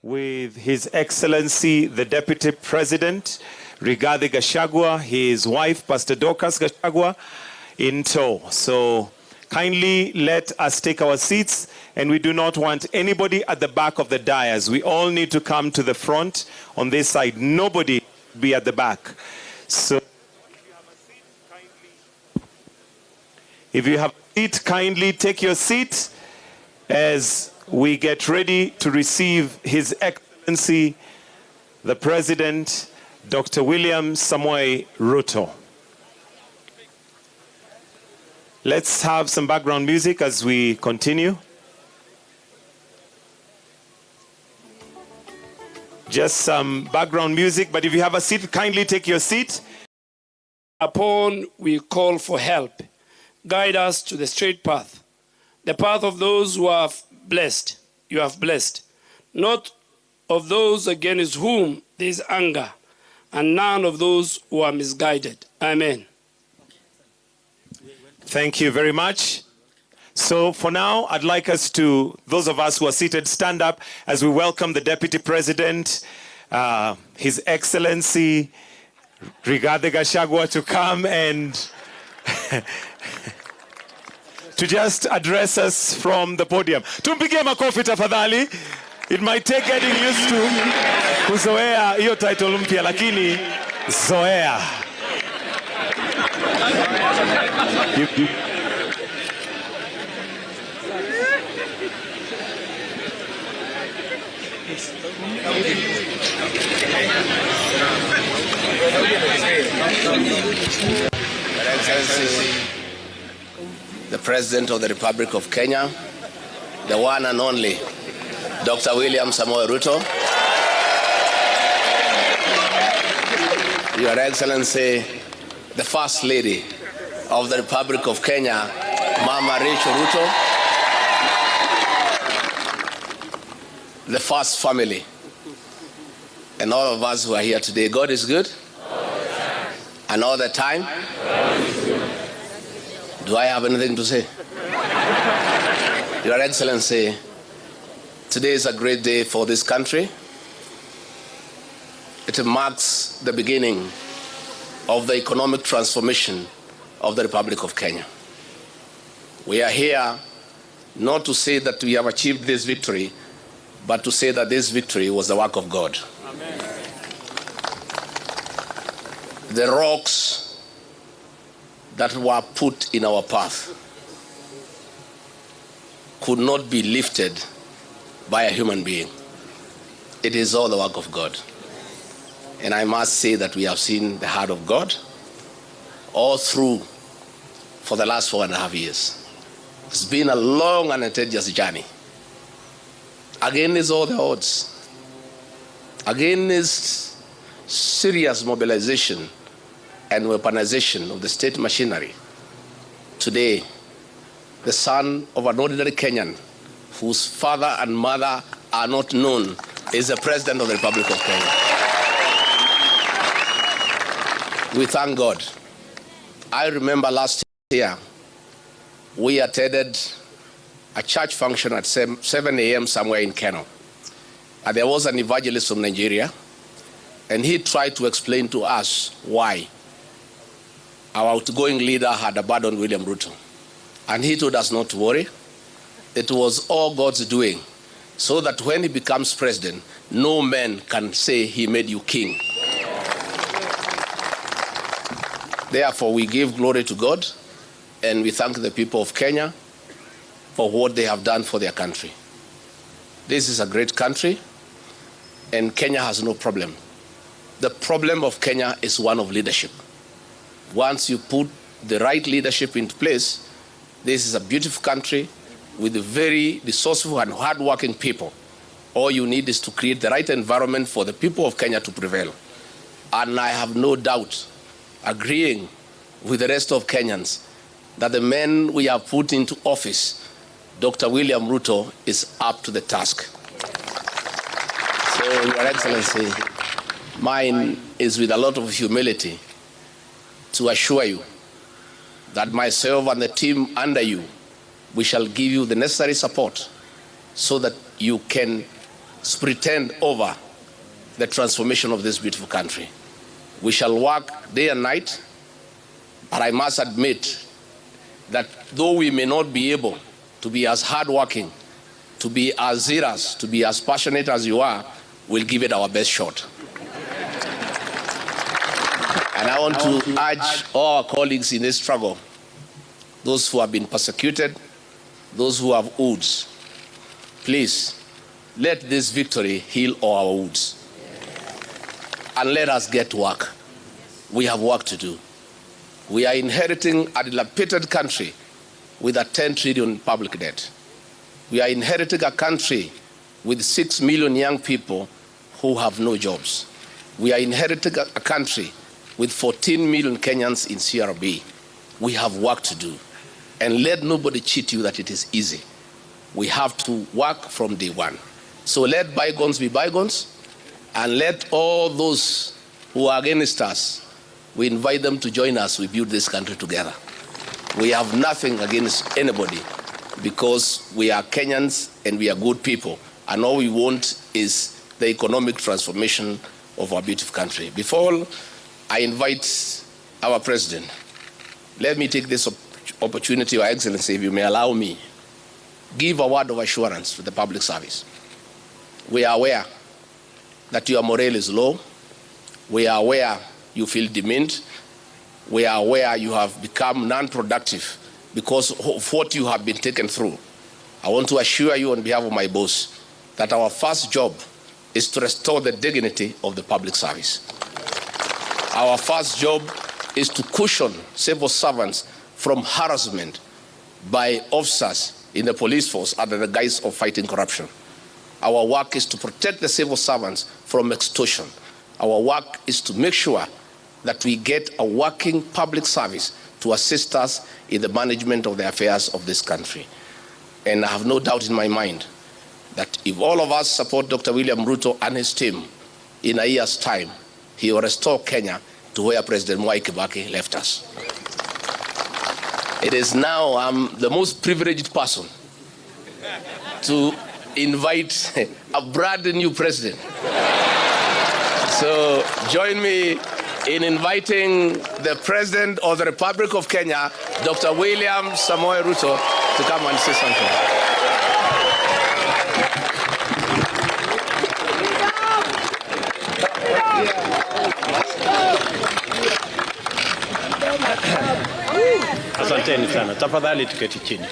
With His Excellency the Deputy President, Rigathi Gachagua, his wife, Pastor Dorcas Gachagua, in tow. So kindly let us take our seats, and we do not want anybody at the back of the dais. We all need to come to the front on this side. Nobody be at the back. So if you have a seat, kindly take your seat as we get ready to receive His Excellency, the President, Dr. William Samoei Ruto. Let's have some background music as we continue. Just some background music, but if you have a seat, kindly take your seat. Upon we call for help, guide us to the straight path, the path of those who are blessed, you have blessed, not of those against whom there is anger, and none of those who are misguided. Amen. Thank you very much. So for now, I'd like us to, those of us who are seated, stand up as we welcome the Deputy President, His Excellency Rigathi Gachagua, to come and to just address us from the podium. Tumpige makofi tafadhali. It might take getting used to kuzoea hiyo title mpya, lakini zoea. The President of the Republic of Kenya, the one and only Dr. William Samoei Ruto, Your Excellency, the First Lady of the Republic of Kenya, Mama Raila Ruto, the first family, and all of us who are here today. God is good, and all the time. Do I have anything to say? Your Excellency, today is a great day for this country. It marks the beginning of the economic transformation of the Republic of Kenya. We are here not to say that we have achieved this victory, but to say that this victory was the work of God. Amen. The rocks that were put in our path could not be lifted by a human being. It is all the work of God. And I must say that we have seen the heart of God all through for the last 4.5 years. It's been a long and a tedious journey. Against all the odds, against serious mobilization and weaponization of the state machinery. Today, the son of an ordinary Kenyan whose father and mother are not known is the President of the Republic of Kenya. We thank God. I remember last year, we attended a church function at 7 a.m. somewhere in Kano. And there was an evangelist from Nigeria, and he tried to explain to us why our outgoing leader had abandoned William Ruto. And he told us not to worry. It was all God's doing, so that when he becomes president, no man can say he made you king. Therefore, we give glory to God, and we thank the people of Kenya for what they have done for their country. This is a great country, and Kenya has no problem. The problem of Kenya is one of leadership. Once you put the right leadership into place, this is a beautiful country with very resourceful and hardworking people. All you need is to create the right environment for the people of Kenya to prevail. And I have no doubt, agreeing with the rest of Kenyans, that the men we have put into office, Dr. William Ruto, is up to the task. So, Your Excellency, mine is with a lot of humility to assure you that myself and the team under you, we shall give you the necessary support so that you can pretend over the transformation of this beautiful country. We shall work day and night, but I must admit that though we may not be able to be as hardworking, to be as zealous, to be as passionate as you are, we'll give it our best shot. And I want to urge all our colleagues in this struggle, those who have been persecuted, those who have wounds, please let this victory heal all our wounds. And let us get to work. We have work to do. We are inheriting a dilapidated country with a 10 trillion public debt. We are inheriting a country with 6 million young people who have no jobs. We are inheriting a country with 14 million Kenyans in CRB. We have work to do. And let nobody cheat you that it is easy. We have to work from day one. So let bygones be bygones, and let all those who are against us, we invite them to join us. We build this country together. We have nothing against anybody because we are Kenyans and we are good people. And all we want is the economic transformation of our beautiful country. Before I invite our president, let me take this opportunity, Your Excellency, if you may allow me, give a word of assurance to the public service. We are aware that your morale is low. We are aware you feel demeaned. We are aware you have become non-productive because of what you have been taken through. I want to assure you on behalf of my boss that our first job is to restore the dignity of the public service. Our first job is to cushion civil servants from harassment by officers in the police force under the guise of fighting corruption. Our work is to protect the civil servants from extortion. Our work is to make sure that we get a working public service to assist us in the management of the affairs of this country. And I have no doubt in my mind that if all of us support Dr. William Ruto and his team, in a year's time, he will restore Kenya to where President Mwai Kibaki left us. It is now I'm the most privileged person to invite a brand new president. So join me in inviting the President of the Republic of Kenya, Dr. William Samoei Ruto, to come and say something. Asanteni sana. Tafadhali tuketi chini.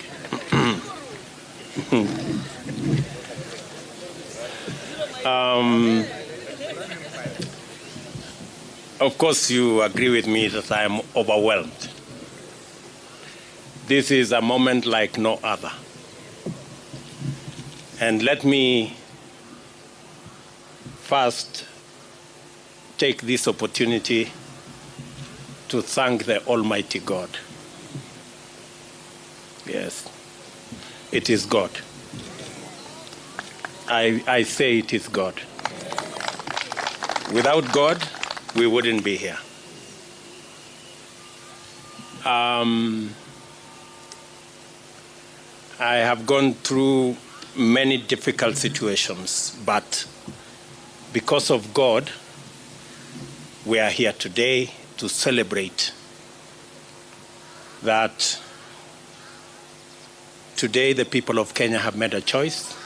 Of course, you agree with me that I am overwhelmed. This is a moment like no other. And let me first take this opportunity to thank the Almighty God. Yes, it is God. I say it is God. Without God, we wouldn't be here. I have gone through many difficult situations, but because of God, we are here today to celebrate that today the people of Kenya have made a choice,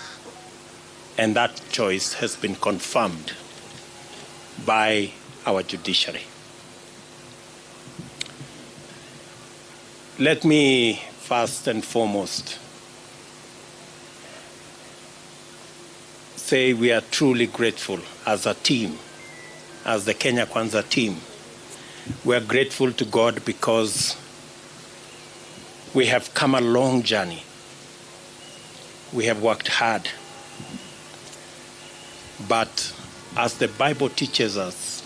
and that choice has been confirmed by our judiciary. Let me first and foremost say we are truly grateful as a team, as the Kenya Kwanza team. We are grateful to God because we have come a long journey. We have worked hard. But as the Bible teaches us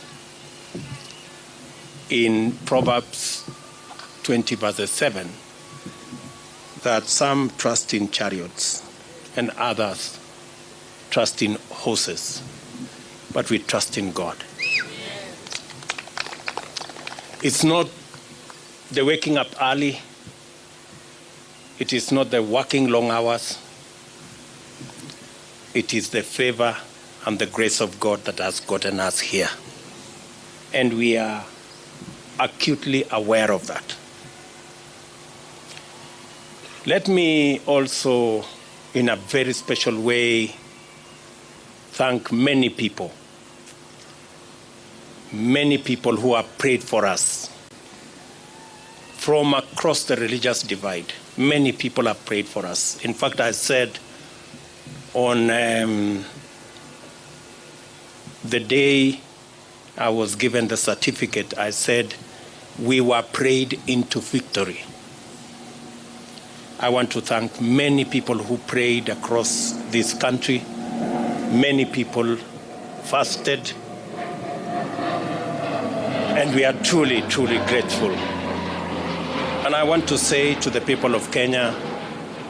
in Proverbs 20 verses 7, that some trust in chariots and others trust in horses, but we trust in God. It's not the waking up early. It is not the working long hours. It is the favor and the grace of God that has gotten us here. And we are acutely aware of that. Let me also, in a very special way, thank many people who have prayed for us from across the religious divide. Many people have prayed for us. In fact, I said on the day I was given the certificate, I said, we were prayed into victory. I want to thank many people who prayed across this country. Many people fasted. And we are truly, truly grateful. And I want to say to the people of Kenya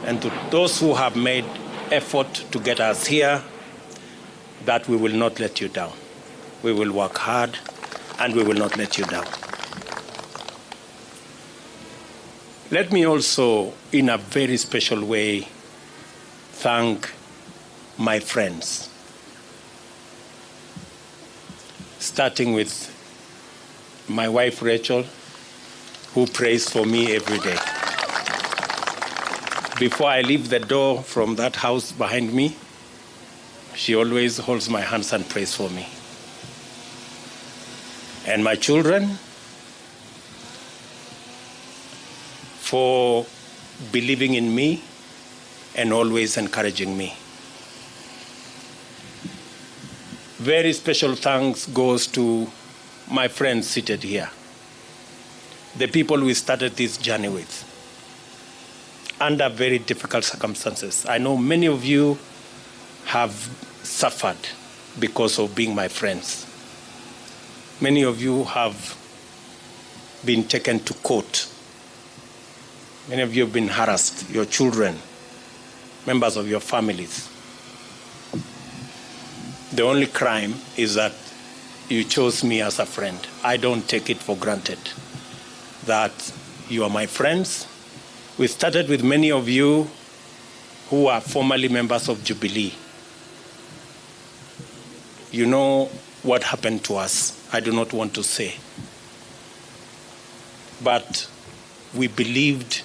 and to those who have made effort to get us here that we will not let you down. We will work hard and we will not let you down. Let me also, in a very special way, thank my friends, starting with my wife Rachel, who prays for me every day. Before I leave the door from that house behind me, she always holds my hands and prays for me. And my children, for believing in me and always encouraging me. Very special thanks goes to my friends seated here, the people we started this journey with, under very difficult circumstances. I know many of you have suffered because of being my friends. Many of you have been taken to court. Many of you have been harassed, your children, members of your families. The only crime is that you chose me as a friend. I don't take it for granted that you are my friends. We started with many of you who are formerly members of Jubilee. You know what happened to us. I do not want to say. But we believed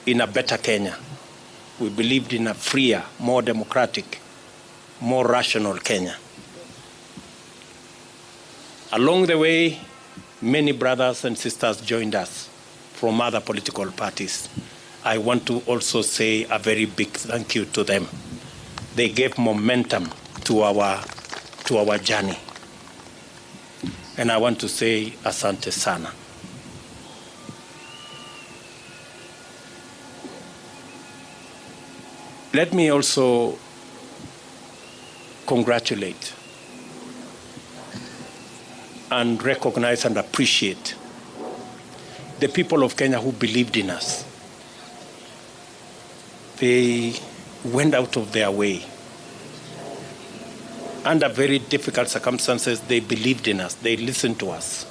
in a better Kenya. We believed in a freer, more democratic, more rational Kenya. Along the way, many brothers and sisters joined us from other political parties. I want to also say a very big thank you to them. They gave momentum to our journey. And I want to say asante sana. Let me also congratulate and recognize and appreciate the people of Kenya who believed in us. They went out of their way. Under very difficult circumstances, they believed in us. They listened to us.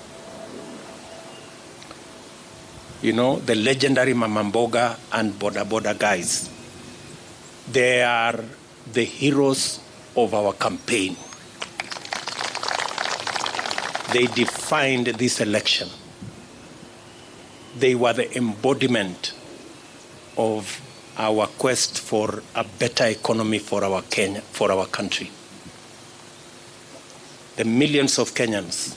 You know, the legendary Mamamboga and Boda Boda guys, they are the heroes of our campaign. They defined this election. They were the embodiment of our quest for a better economy for our Kenya, for our country. The millions of Kenyans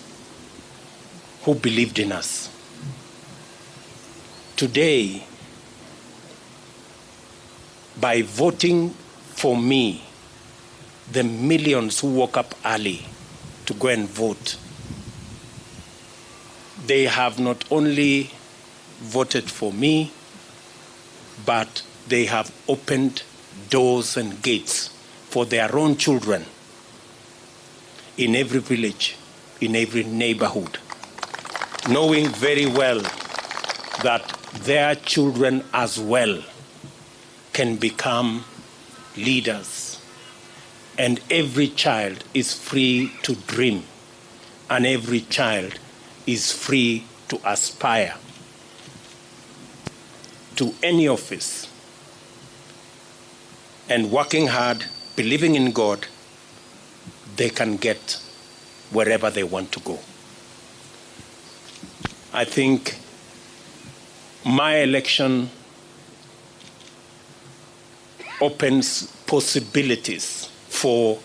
who believed in us. Today, by voting for me, the millions who woke up early to go and vote, they have not only voted for me, but they have opened doors and gates for their own children in every village, in every neighborhood, knowing very well that their children as well can become leaders, and every child is free to dream, and every child is free to aspire to any office, and working hard, believing in God, they can get wherever they want to go. I think my election opens possibilities for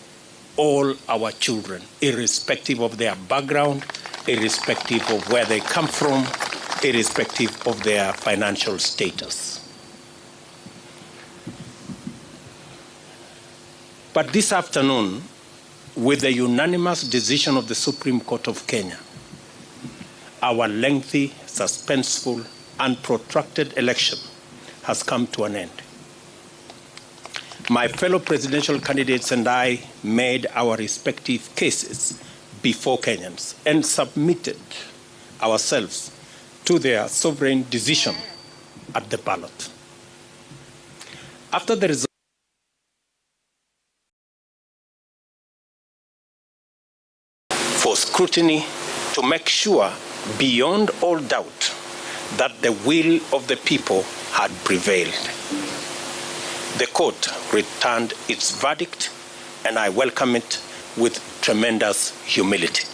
all our children, irrespective of their background, irrespective of where they come from, irrespective of their financial status. But this afternoon, with the unanimous decision of the Supreme Court of Kenya, our lengthy, suspenseful, and protracted election has come to an end. My fellow presidential candidates and I made our respective cases before Kenyans and submitted ourselves to their sovereign decision at the ballot. After the result for scrutiny to make sure beyond all doubt that the will of the people had prevailed, the court returned its verdict, and I welcome it with tremendous humility.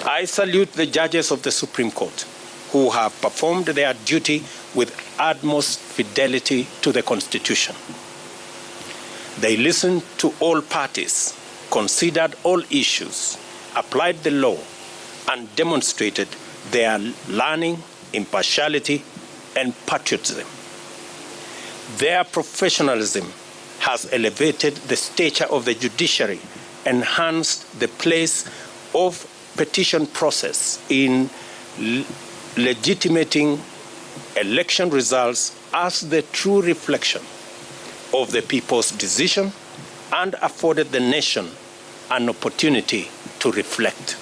I salute the judges of the Supreme Court who have performed their duty with utmost fidelity to the Constitution. They listened to all parties, considered all issues, applied the law, and demonstrated their learning, impartiality, and patriotism. Their professionalism has elevated the stature of the judiciary, enhanced the place of petition process in legitimating election results as the true reflection of the people's decision, and afforded the nation an opportunity to reflect.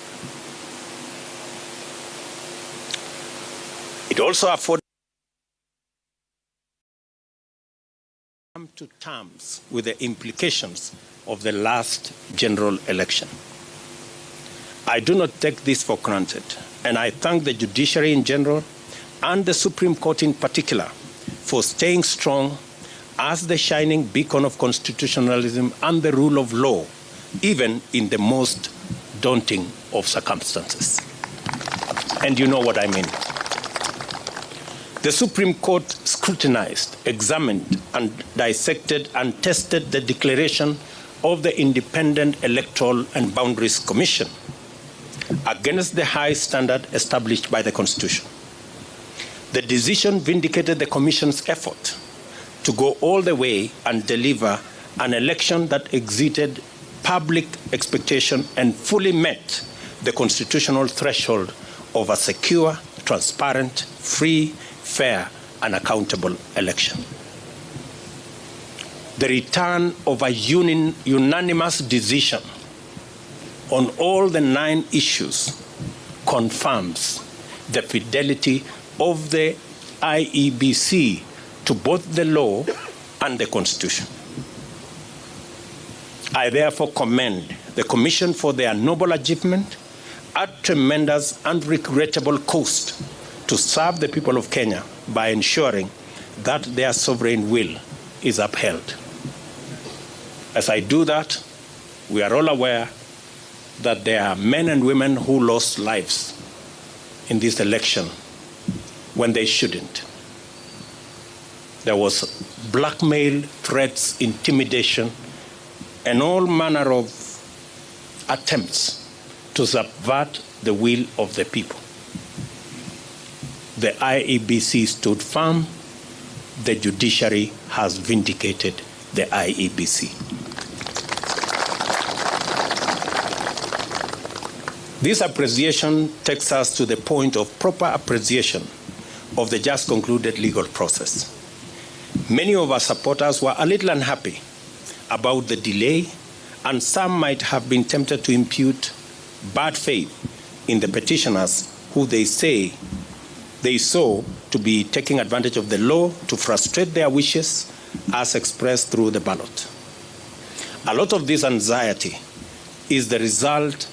It also afforded come to terms with the implications of the last general election. I do not take this for granted, and I thank the judiciary in general and the Supreme Court in particular for staying strong as the shining beacon of constitutionalism and the rule of law, even in the most daunting of circumstances. And you know what I mean. The Supreme Court scrutinized, examined, and dissected and tested the declaration of the Independent Electoral and Boundaries Commission against the high standard established by the Constitution. The decision vindicated the Commission's effort to go all the way and deliver an election that exceeded public expectation and fully met the constitutional threshold of a secure, transparent, free, fair, and accountable election. The return of a unanimous decision on all the 9 issues confirms the fidelity of the IEBC to both the law and the Constitution. I therefore commend the Commission for their noble achievement at tremendous and regrettable cost to serve the people of Kenya by ensuring that their sovereign will is upheld. As I do that, we are all aware that there are men and women who lost lives in this election when they shouldn't. There was blackmail, threats, intimidation, and all manner of attempts to subvert the will of the people. The IEBC stood firm. The judiciary has vindicated the IEBC. This appreciation takes us to the point of proper appreciation of the just concluded legal process. Many of our supporters were a little unhappy about the delay, and some might have been tempted to impute bad faith in the petitioners who they saw to be taking advantage of the law to frustrate their wishes as expressed through the ballot. A lot of this anxiety is the result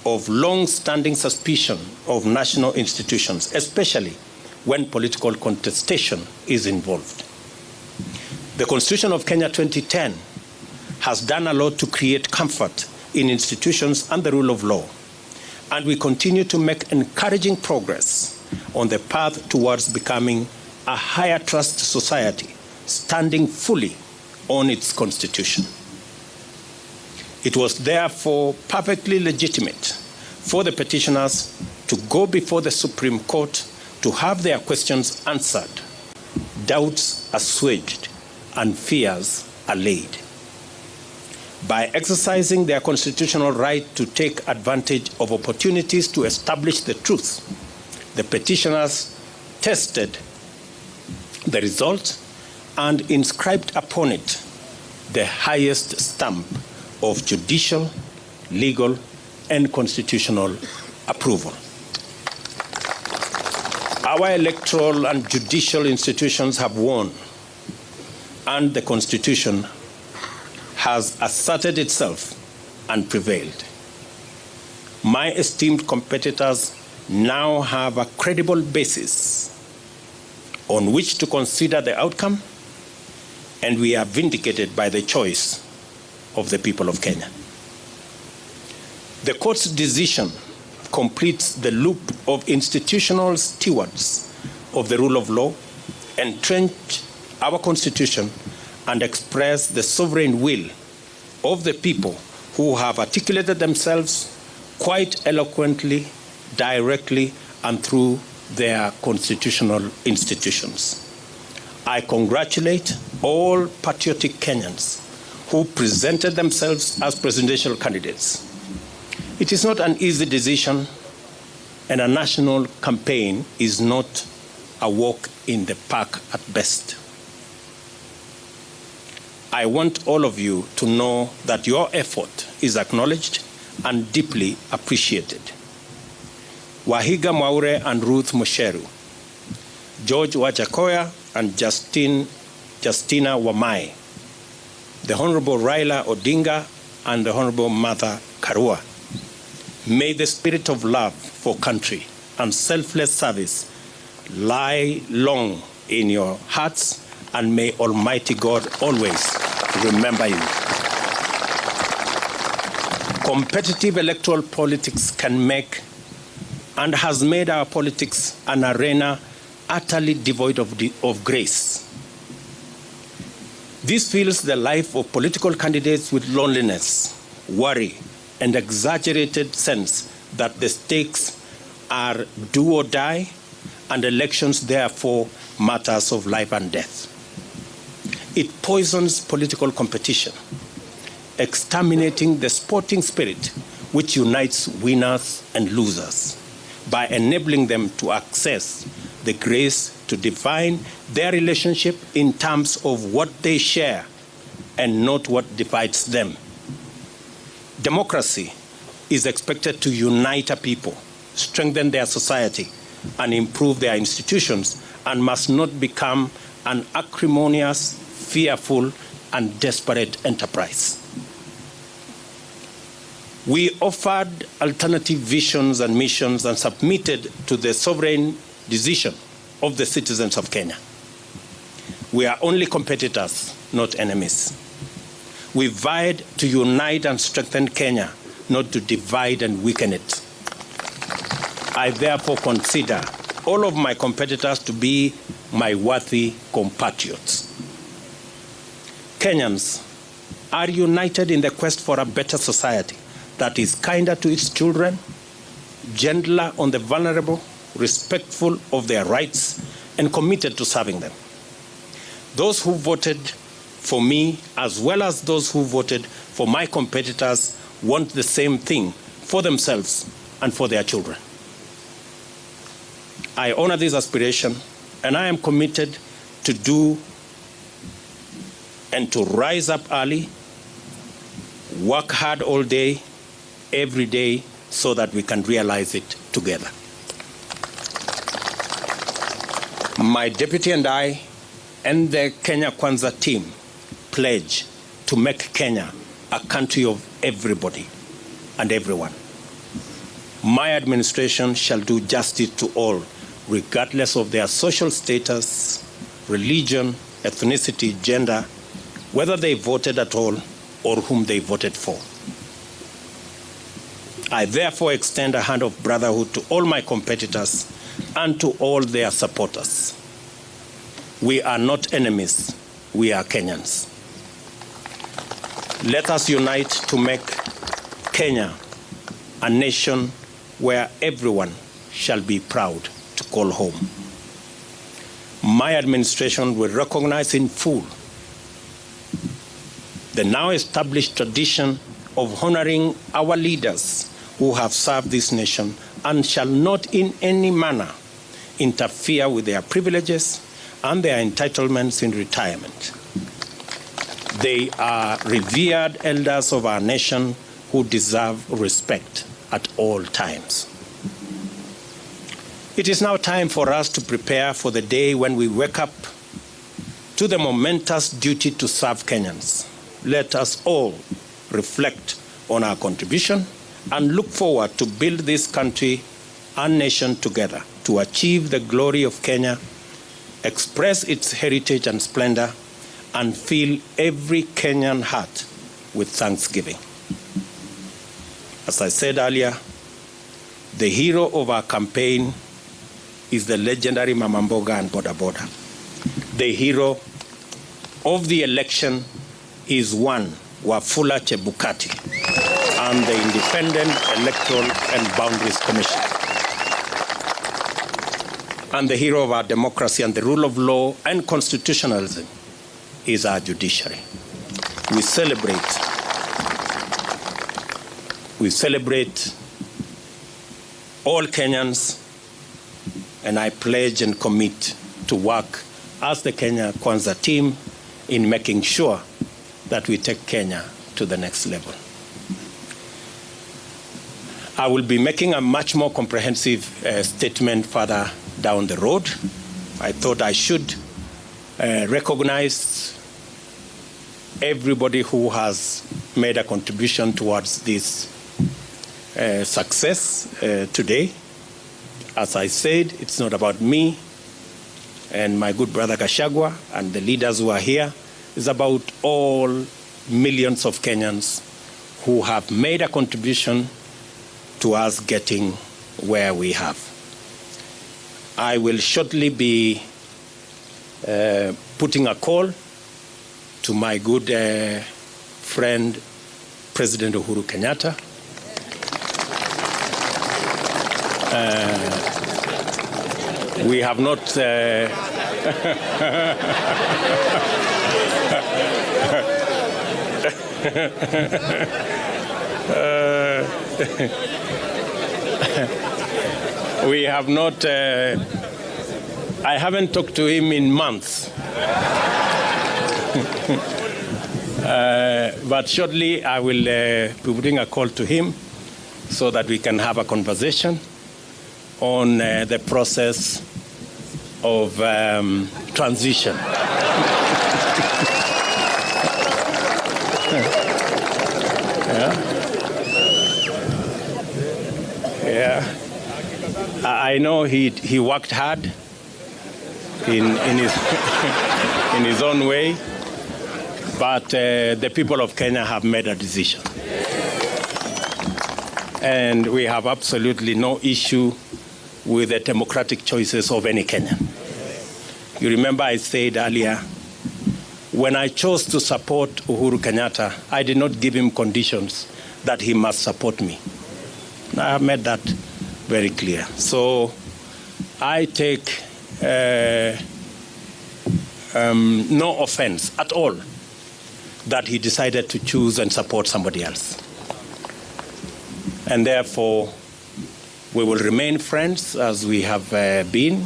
of long-standing suspicion of national institutions, especially when political contestation is involved. The Constitution of Kenya 2010 has done a lot to create comfort in institutions and the rule of law, and we continue to make encouraging progress on the path towards becoming a higher trust society, standing fully on its constitution. It was therefore perfectly legitimate for the petitioners to go before the Supreme Court to have their questions answered, doubts assuaged, and fears allayed. By exercising their constitutional right to take advantage of opportunities to establish the truth, the petitioners tested the result and inscribed upon it the highest stamp of judicial, legal, and constitutional approval. Our electoral and judicial institutions have won, and the Constitution has asserted itself and prevailed. My esteemed competitors now have a credible basis on which to consider the outcome, and we are vindicated by the choice of the people of Kenya. The court's decision completes the loop of institutional stewards of the rule of law, entrench our Constitution, and express the sovereign will of the people who have articulated themselves quite eloquently, directly, and through their constitutional institutions. I congratulate all patriotic Kenyans who presented themselves as presidential candidates. It is not an easy decision, and a national campaign is not a walk in the park at best. I want all of you to know that your effort is acknowledged and deeply appreciated. Wahiga Mwaure and Ruth Musheru, George Wajakoya and Justina Wamai, the Honorable Raila Odinga and the Honorable Martha Karua. May the spirit of love for country and selfless service lie long in your hearts, and may Almighty God always remember you. Competitive electoral politics can make and has made our politics an arena utterly devoid of grace. This fills the life of political candidates with loneliness, worry, and exaggerated sense that the stakes are do or die, and elections therefore matters of life and death. It poisons political competition, exterminating the sporting spirit which unites winners and losers by enabling them to access the grace to define their relationship in terms of what they share and not what divides them. Democracy is expected to unite a people, strengthen their society, and improve their institutions, and must not become an acrimonious, fearful, and desperate enterprise. We offered alternative visions and missions and submitted to the sovereign decision of the citizens of Kenya. We are only competitors, not enemies. We vied to unite and strengthen Kenya, not to divide and weaken it. I therefore consider all of my competitors to be my worthy compatriots. Kenyans are united in the quest for a better society that is kinder to its children, gentler on the vulnerable, respectful of their rights, and committed to serving them. Those who voted for me, as well as those who voted for my competitors, want the same thing for themselves and for their children. I honor this aspiration, and I am committed to do and to rise up early, work hard all day, every day, so that we can realize it together. My deputy and I and the Kenya Kwanza team pledge to make Kenya a country of everybody and everyone. My administration shall do justice to all, regardless of their social status, religion, ethnicity, gender, whether they voted at all or whom they voted for. I therefore extend a hand of brotherhood to all my competitors and to all their supporters. We are not enemies, we are Kenyans. Let us unite to make Kenya a nation where everyone shall be proud to call home. My administration will recognize in full the now established tradition of honoring our leaders who have served this nation and shall not in any manner interfere with their privileges and their entitlements in retirement. They are revered elders of our nation who deserve respect at all times. It is now time for us to prepare for the day when we wake up to the momentous duty to serve Kenyans. Let us all reflect on our contribution and look forward to build this country and nation together to achieve the glory of Kenya, express its heritage and splendor, and fill every Kenyan heart with thanksgiving. As I said earlier, the hero of our campaign is the legendary Mama Mboga and Boda Boda. The hero of the election is one Wafula Chebukati and the Independent Electoral and Boundaries Commission. And the hero of our democracy and the rule of law and constitutionalism is our judiciary. We celebrate all Kenyans, and I pledge and commit to work as the Kenya Kwanza team in making sure that we take Kenya to the next level. I will be making a much more comprehensive statement further down the road. I thought I should recognize everybody who has made a contribution towards this success today. As I said, it's not about me and my good brother Gachagua and the leaders who are here. It's about all millions of Kenyans who have made a contribution to us getting where we have. I will shortly be putting a call to my good friend, President Uhuru Kenyatta. We have not we have not I haven't talked to him in months. But shortly I will be putting a call to him so that we can have a conversation on the process of transition. Yeah. I know he worked hard in his in his own way, but the people of Kenya have made a decision. And we have absolutely no issue with the democratic choices of any Kenyan. You remember I said earlier, when I chose to support Uhuru Kenyatta, I did not give him conditions that he must support me. I have made that very clear. So I take no offense at all that he decided to choose and support somebody else. And therefore, we will remain friends as we have been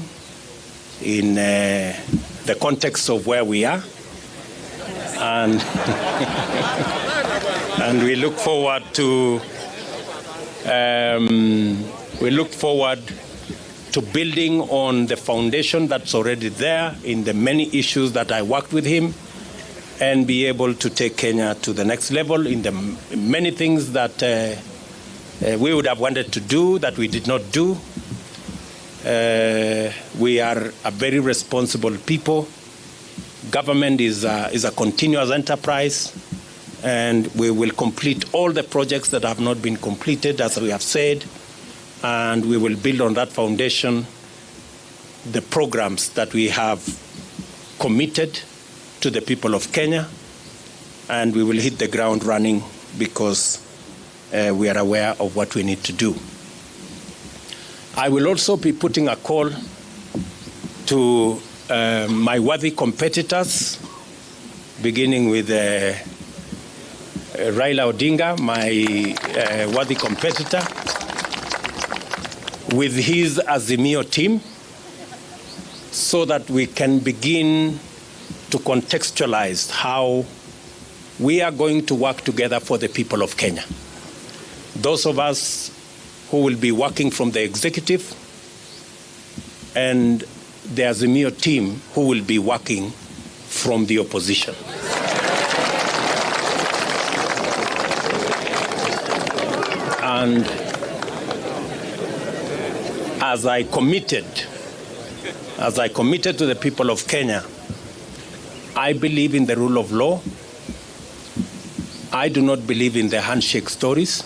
in the context of where we are. And, and we look forward to building on the foundation that's already there in the many issues that I worked with him, and be able to take Kenya to the next level in the many things that we would have wanted to do that we did not do. We are a very responsible people. Government is a continuous enterprise, and we will complete all the projects that have not been completed, as we have said, and we will build on that foundation the programs that we have committed to the people of Kenya, and we will hit the ground running because we are aware of what we need to do. I will also be putting a call to my worthy competitors, beginning with Raila Odinga, my worthy competitor, with his Azimio team, so that we can begin to contextualize how we are going to work together for the people of Kenya. Those of us who will be working from the executive, and the Azimio team who will be working from the opposition. And as I committed to the people of Kenya, I believe in the rule of law. I do not believe in the handshake stories.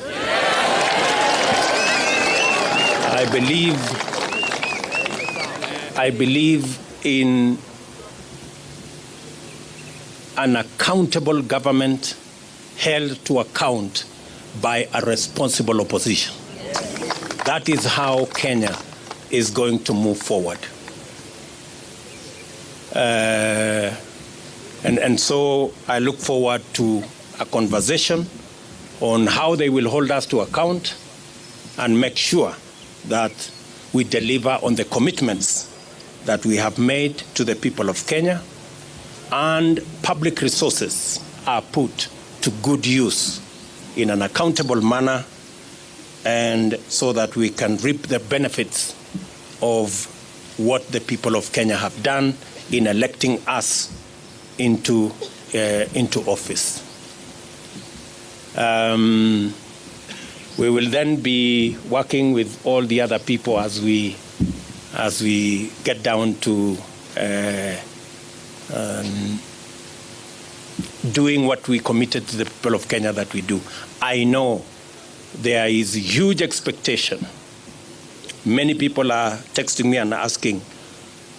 I believe in an accountable government held to account by a responsible opposition. That is how Kenya is going to move forward. And so I look forward to a conversation on how they will hold us to account and make sure that we deliver on the commitments that we have made to the people of Kenya, and public resources are put to good use in an accountable manner, and so that we can reap the benefits of what the people of Kenya have done in electing us into office. We will then be working with all the other people as we get down to doing what we committed to the people of Kenya that we do. I know there is huge expectation. Many people are texting me and asking,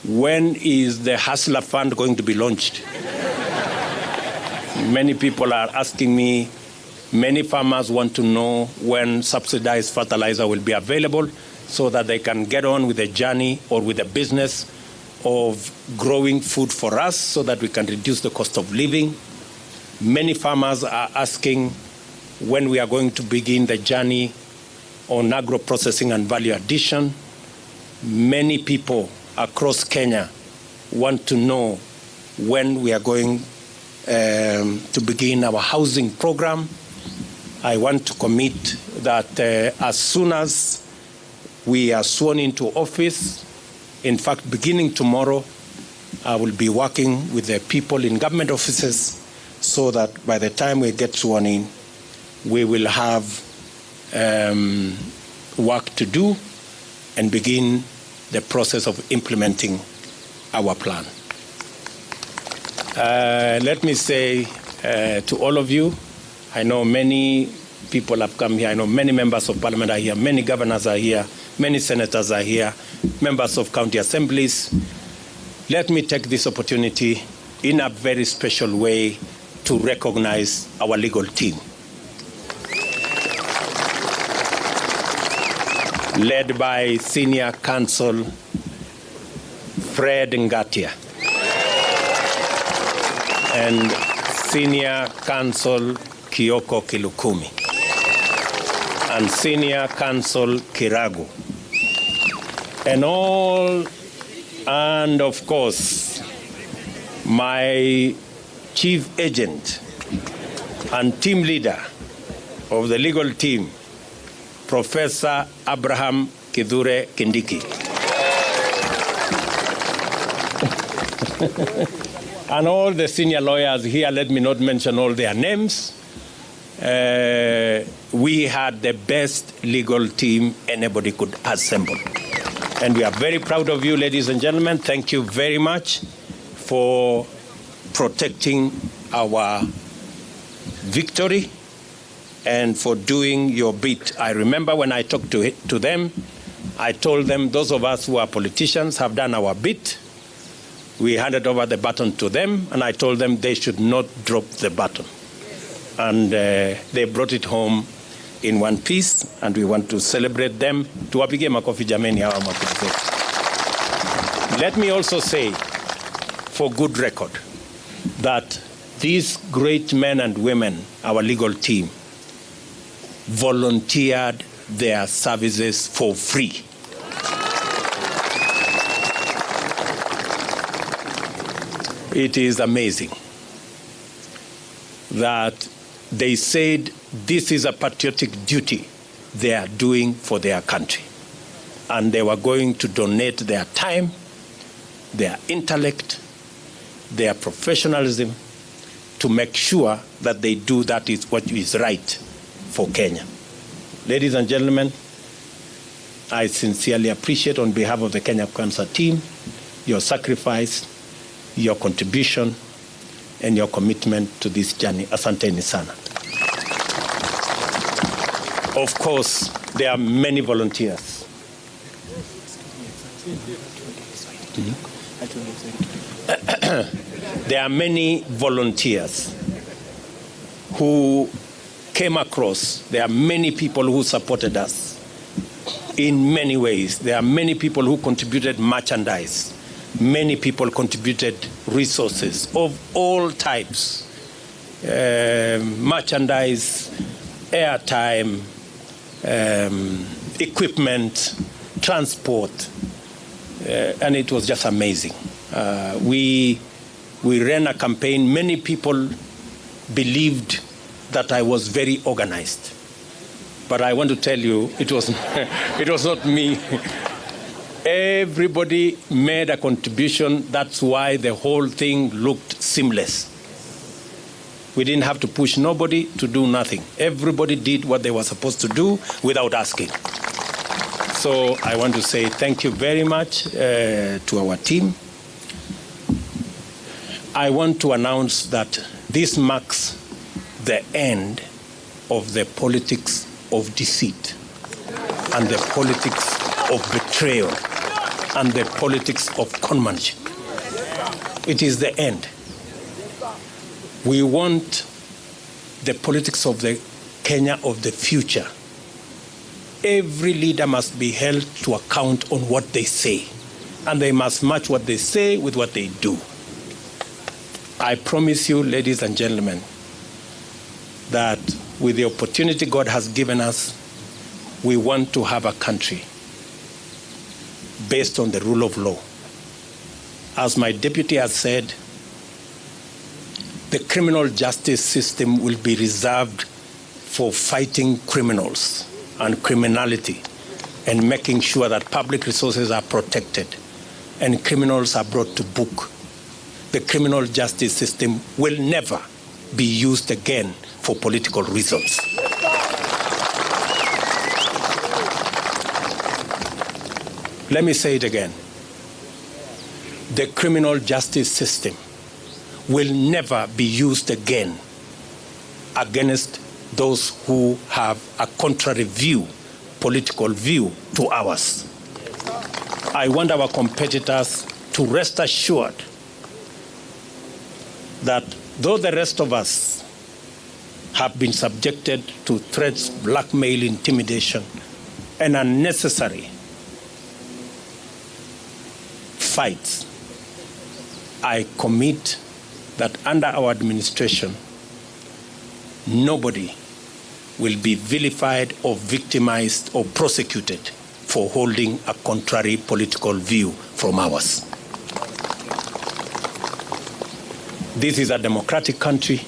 when is the Hustler Fund going to be launched? Many people are asking me, many farmers want to know when subsidized fertilizer will be available so that they can get on with the journey or with the business of growing food for us so that we can reduce the cost of living. Many farmers are asking when we are going to begin the journey on agro-processing and value addition. Many people across Kenya want to know when we are going to begin our housing program. I want to commit that as soon as we are sworn into office, in fact, beginning tomorrow, I will be working with the people in government offices so that by the time we get sworn in, we will have work to do and begin the process of implementing our plan. Let me say to all of you, I know many people have come here. I know many members of parliament are here, many governors are here, many senators are here, members of county assemblies. Let me take this opportunity in a very special way to recognize our legal team, led by Senior Counsel Fred Ngatia and Senior Counsel Kioko Kilukumi and Senior Counsel Kiragu, and of course my chief agent and team leader of the legal team, Professor Abraham Kithure Kindiki. And all the senior lawyers here, let me not mention all their names. We had the best legal team anybody could assemble. And we are very proud of you, ladies and gentlemen. Thank you very much for protecting our victory and for doing your bit. I remember when I talked to them, I told them those of us who are politicians have done our bit. We handed over the baton to them, and I told them they should not drop the baton. And they brought it home in one piece, and we want to celebrate them. Tuwapige makofi jameni hawa makofi. Let me also say, for good record, that these great men and women, our legal team, volunteered their services for free. It is amazing that they said this is a patriotic duty they are doing for their country. And they were going to donate their time, their intellect, their professionalism to make sure that they do that is what is right for Kenya. Ladies and gentlemen, I sincerely appreciate on behalf of the Kenya Cancer team your sacrifice, your contribution, and your commitment to this journey. Asanteni sana. Of course, there are many volunteers. There are many volunteers who came across. There are many people who supported us in many ways. There are many people who contributed merchandise. Many people contributed resources of all types, merchandise, airtime, equipment, transport, and it was just amazing. We ran a campaign. Many people believed that I was very organized, but I want to tell you, it was not me. Everybody made a contribution. That's why the whole thing looked seamless. We didn't have to push nobody to do nothing. Everybody did what they were supposed to do without asking. So I want to say thank you very much to our team. I want to announce that this marks the end of the politics of deceit and the politics of betrayal and the politics of conmanship. It is the end. We want the politics of the Kenya of the future. Every leader must be held to account on what they say, and they must match what they say with what they do. I promise you, ladies and gentlemen, that with the opportunity God has given us, we want to have a country based on the rule of law. As my deputy has said, the criminal justice system will be reserved for fighting criminals and criminality and making sure that public resources are protected and criminals are brought to book. The criminal justice system will never be used again for political reasons. Let me say it again. The criminal justice system will never be used again against those who have a contrary view, political view to ours. I want our competitors to rest assured that though the rest of us have been subjected to threats, blackmail, intimidation, and unnecessary fights, I commit that under our administration, nobody will be vilified or victimized or prosecuted for holding a contrary political view from ours. This is a democratic country,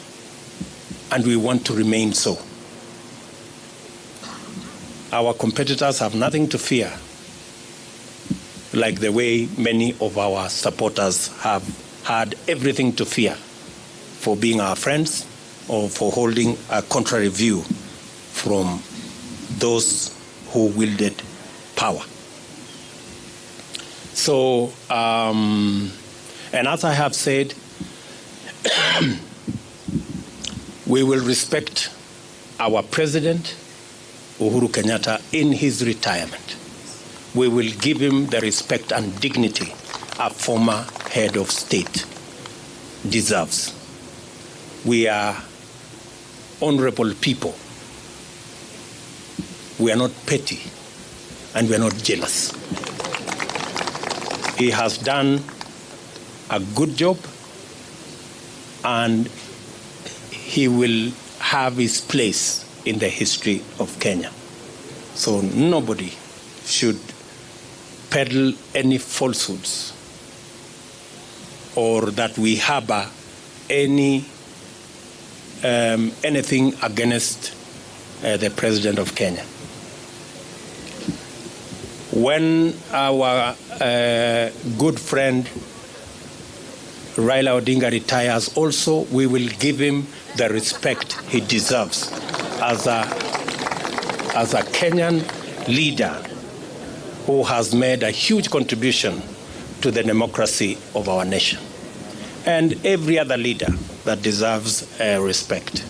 and we want to remain so. Our competitors have nothing to fear, like the way many of our supporters have had everything to fear for being our friends or for holding a contrary view from those who wielded power. So, and as I have said, we will respect our president, Uhuru Kenyatta, in his retirement. We will give him the respect and dignity a former head of state deserves. We are honorable people. We are not petty, and we are not jealous. He has done a good job, and he will have his place in the history of Kenya. So nobody should peddle any falsehoods or that we harbor anything against the President of Kenya. When our good friend Raila Odinga retires also, we will give him the respect he deserves as a Kenyan leader who has made a huge contribution to the democracy of our nation, and every other leader that deserves respect.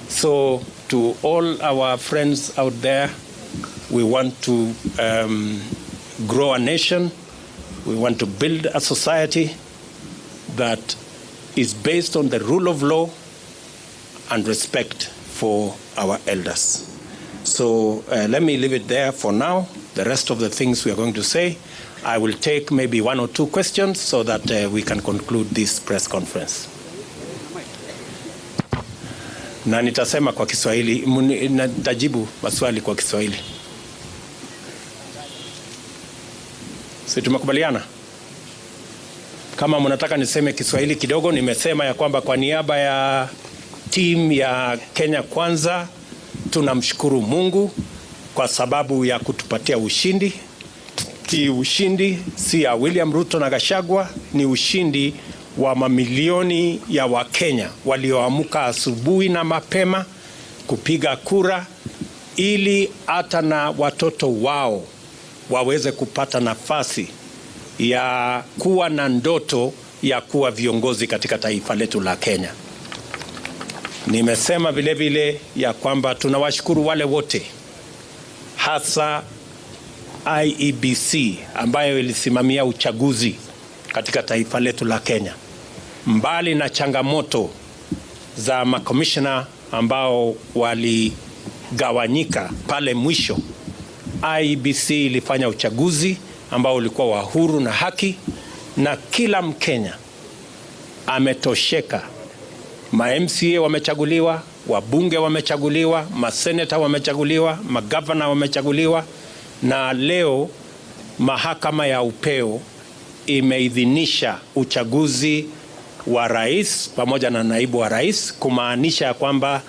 So to all our friends out there, we want to grow a nation. We want to build a society that is based on the rule of law and respect for our elders. So let me leave it there for now. The rest of the things we are going to say, I will take maybe one or two questions so that we can conclude this press conference. Na nitasema kwa Kiswahili, nitajibu maswali kwa Kiswahili. Si tumekubaliana? Kama mnataka niseme Kiswahili kidogo, nimesema ya kwamba kwa niaba ya team ya Kenya Kwanza tunamshukuru Mungu kwa sababu ya kutupatia ushindi. Hii ushindi si ya William Ruto na Gachagua, ni ushindi wa mamilioni ya Wakenya walioamka asubuhi na mapema kupiga kura ili hata na watoto wao waweze kupata nafasi ya kuwa na ndoto ya kuwa viongozi katika taifa letu la Kenya. Nimesema vile vile ya kwamba tunawashukuru wale wote, hasa IEBC ambayo ilisimamia uchaguzi katika taifa letu la Kenya. Mbali na changamoto za makomishona ambao waligawanyika pale mwisho, IEBC ilifanya uchaguzi ambao ulikuwa wa huru na haki, na kila Mkenya ametosheka. Ma-MCA wamechaguliwa, wabunge wamechaguliwa, maseneta wamechaguliwa, magavana wamechaguliwa, na leo mahakama ya upeo imeidhinisha uchaguzi wa rais pamoja na naibu wa rais, kumaanisha kwamba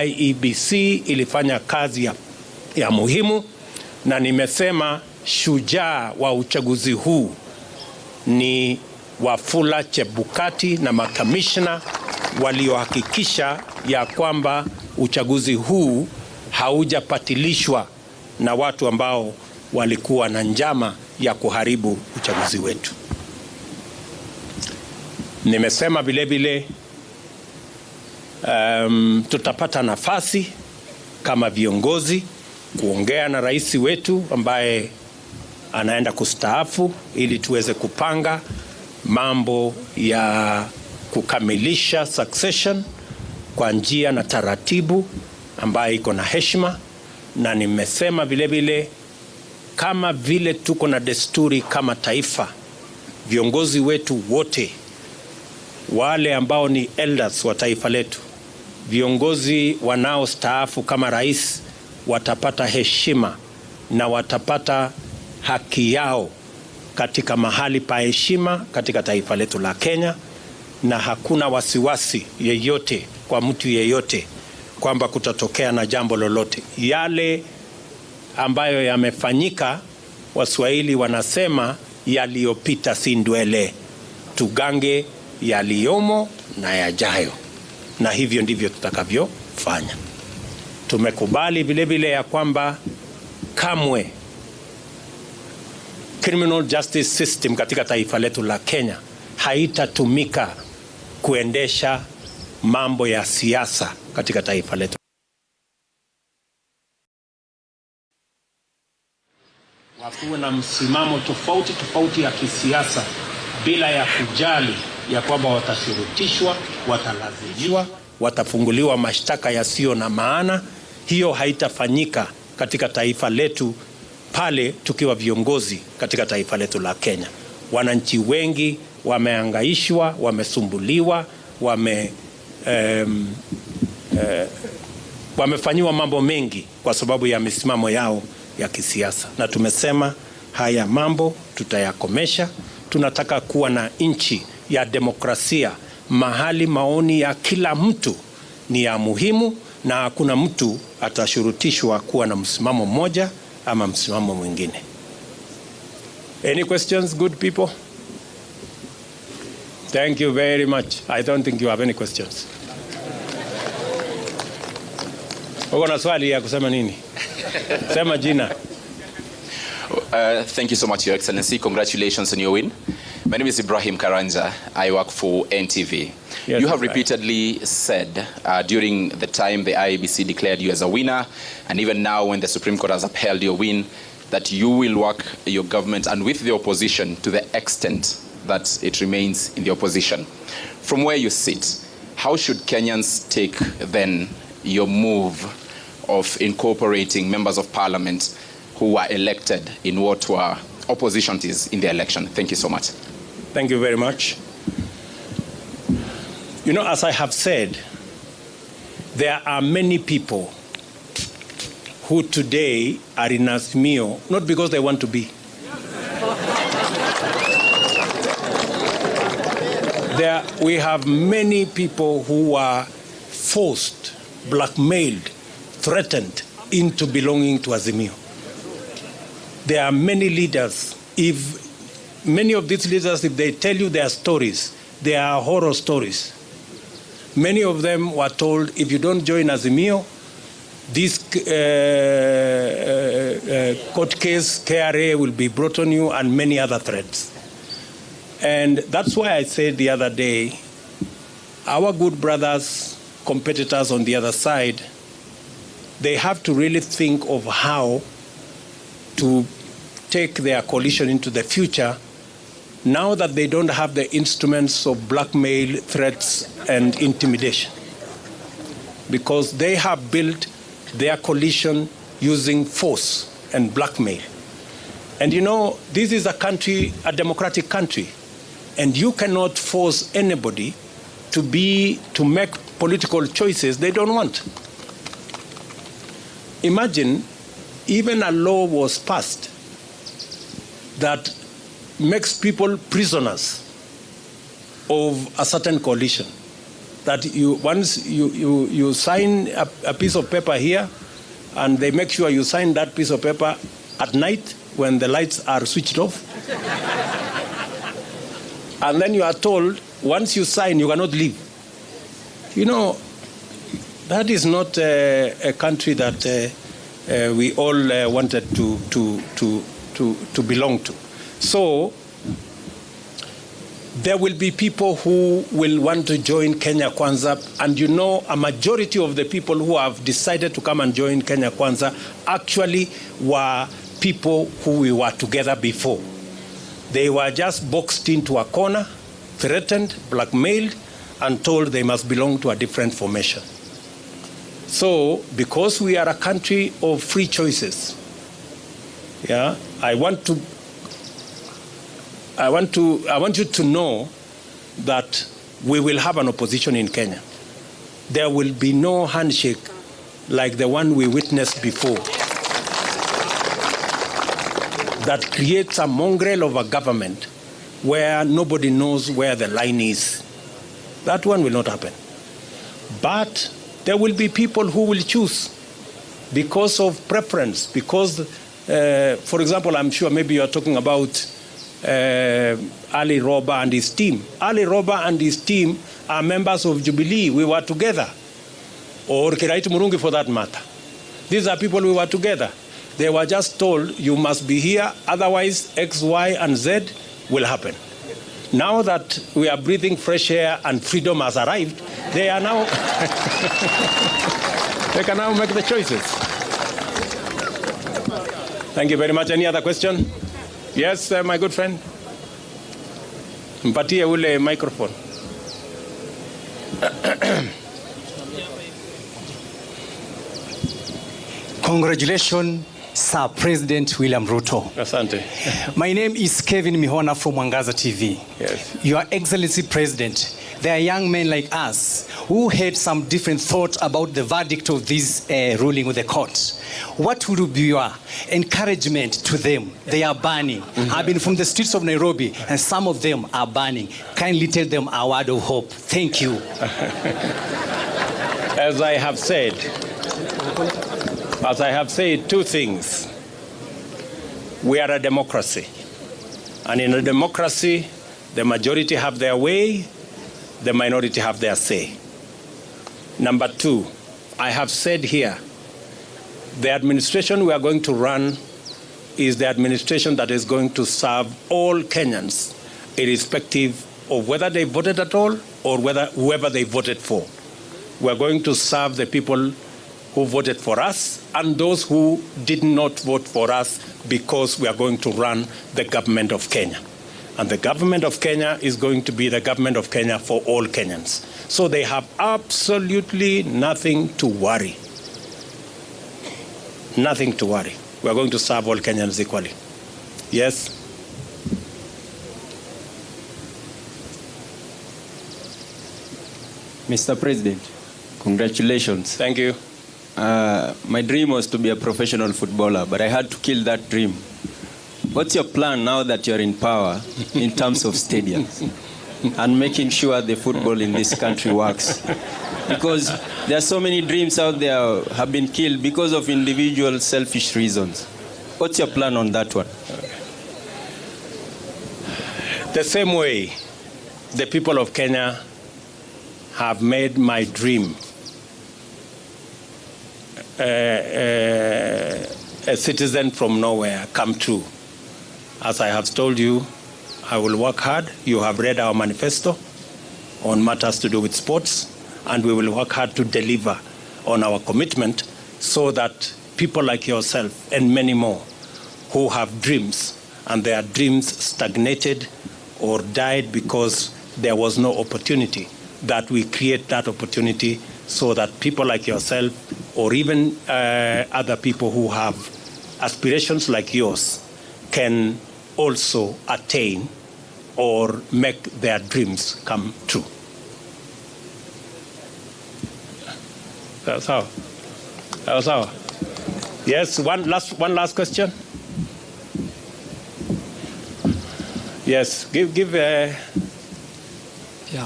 IEBC ilifanya kazi ya muhimu. Na nimesema shujaa wa uchaguzi huu ni Wafula Chebukati na makamishna waliohakikisha ya kwamba uchaguzi huu haujapatilishwa na watu ambao walikuwa na njama ya kuharibu uchaguzi wetu. Nimesema vile vile tutapata nafasi kama viongozi kuongea na rais wetu ambaye anaenda kustaafu ili tuweze kupanga mambo ya kukamilisha succession kwa njia na taratibu ambayo iko na heshima. Na nimesema vile vile kama vile tuko na desturi kama taifa, viongozi wetu wote wale ambao ni elders wa taifa letu, viongozi wanaostaafu kama rais, watapata heshima na watapata haki yao katika mahali pa heshima katika taifa letu la Kenya, na hakuna wasiwasi yeyote kwa mtu yeyote kwamba kutatokea na jambo lolote. Yale ambayo yamefanyika, Waswahili wanasema yaliyopita si ndwele, tugange yaliyomo na yajayo, na hivyo ndivyo tutakavyofanya. Tumekubali vile vile ya kwamba kamwe criminal justice system katika taifa letu la Kenya haitatumika kuendesha mambo ya siasa katika taifa letu. Wakuwe na msimamo tofauti ya kisiasa bila ya kujali ya kwamba watashurutishwa, watalazimishwa, watafunguliwa mashtaka yasiyo na maana. Hiyo haitafanyika katika taifa letu pale tukiwa viongozi katika taifa letu la Kenya. Wananchi wengi wamehangaishwa, wamesumbuliwa, wamefanyiwa mambo mengi kwa sababu ya misimamo yao ya kisiasa, na tumesema haya mambo tutayakomesha. Tunataka kuwa na nchi ya demokrasia, mahali maoni ya kila mtu ni ya muhimu na hakuna mtu atashurutishwa kuwa na msimamo mmoja ama msimamo mwingine. Any questions, good people? Thank you very much. I don't think you have any questions. Uko na swali ya kusema nini? Sema jina. Thank you so much, Your Excellency. Congratulations on your win. My name is Ibrahim Karanja. I work for NTV. Yes, you have repeatedly said during the time the IEBC declared you as a winner, and even now when the Supreme Court has upheld your win, that you will work your government and with the opposition to the extent that it remains in the opposition. From where you sit, how should Kenyans take then your move of incorporating members of parliament who were elected in what were oppositions in the election? Thank you so much. Thank you very much. You know, as I have said, there are many people who today are in Azimio, not because they want to be. We have many people who are forced, blackmailed, threatened into belonging to Azimio. There are many leaders. If many of these leaders, if they tell you their stories, they are horror stories. Many of them were told, if you don't join Azimio, this court case, KRA will be brought on you, and many other threats. And that's why I said the other day, our good brothers, competitors on the other side, they have to really think of how to take their coalition into the future now that they don't have the instruments of blackmail, threats, and intimidation. Because they have built their coalition using force and blackmail. And you know, this is a country, a democratic country, and you cannot force anybody to make political choices they don't want. Imagine, even a law was passed that makes people prisoners of a certain coalition. That once you sign a piece of paper here, and they make sure you sign that piece of paper at night when the lights are switched off. And then you are told, once you sign, you cannot leave. You know, that is not a country that we all wanted to belong to. So there will be people who will want to join Kenya Kwanza, and you know, a majority of the people who have decided to come and join Kenya Kwanza actually were people who we were together before. They were just boxed into a corner, threatened, blackmailed, and told they must belong to a different formation. So, because we are a country of free choices, yeah, I want you to know that we will have an opposition in Kenya. There will be no handshake like the one we witnessed before that creates a mongrel of a government where nobody knows where the line is. That one will not happen. But there will be people who will choose because of preference, because, for example, I'm sure maybe you're talking about Ali Roba and his team. Ali Roba and his team are members of Jubilee. We were together. Or Kiraitu Murungi for that matter. These are people we were together. They were just told, you must be here, otherwise X, Y, and Z will happen. Now that we are breathing fresh air and freedom has arrived, they are now, they can now make the choices. Thank you very much. Any other question? Yes, my good friend. Mpatie ule microphone. Congratulations, Sir President William Ruto. Asante. My name is Kevin Mihona from Mwangaza TV. Yes. Your Excellency President, there are young men like us who had some different thoughts about the verdict of this ruling with the court. What would be your encouragement to them? They are burning. I've been from the streets of Nairobi, and some of them are burning. Kindly tell them a word of hope. Thank you. As I have said, two things. We are a democracy. And in a democracy, the majority have their way, the minority have their say. Number two, I have said here, the administration we are going to run is the administration that is going to serve all Kenyans, irrespective of whether they voted at all or whoever they voted for. We are going to serve the people who voted for us and those who did not vote for us, because we are going to run the government of Kenya. And the government of Kenya is going to be the government of Kenya for all Kenyans. So they have absolutely nothing to worry. Nothing to worry. We are going to serve all Kenyans equally. Yes? Mr. President, congratulations. Thank you. My dream was to be a professional footballer, but I had to kill that dream. What's your plan now that you're in power in terms of stadiums and making sure the football in this country works? Because there are so many dreams out there have been killed because of individual selfish reasons. What's your plan on that one? The same way the people of Kenya have made my dream a citizen from nowhere come true. As I have told you, I will work hard. You have read our manifesto on matters to do with sports, and we will work hard to deliver on our commitment so that people like yourself and many more who have dreams and their dreams stagnated or died because there was no opportunity, that we create that opportunity so that people like yourself or even other people who have aspirations like yours can also attain or make their dreams come true. That's how. That's how. Yes, one last question. Yes, give. Yeah,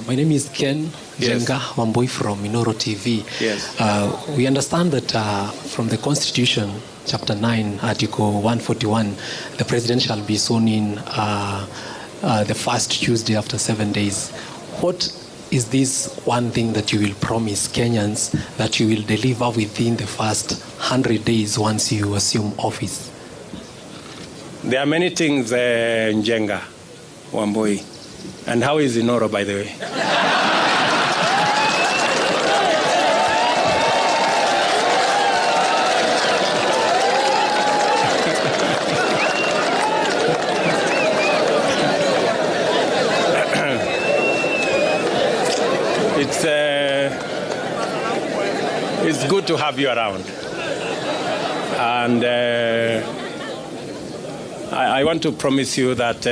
my name is Ken Jenga Wambui from Minoro TV. Yes. We understand that from the Constitution, Chapter 9, Article 141, the President shall be sworn in the first Tuesday after 7 days. What is this one thing that you will promise Kenyans that you will deliver within the first 100 days once you assume office? There are many things, Njenga Wambui. And how is Inoro, by the way? It's good to have you around. And I want to promise you that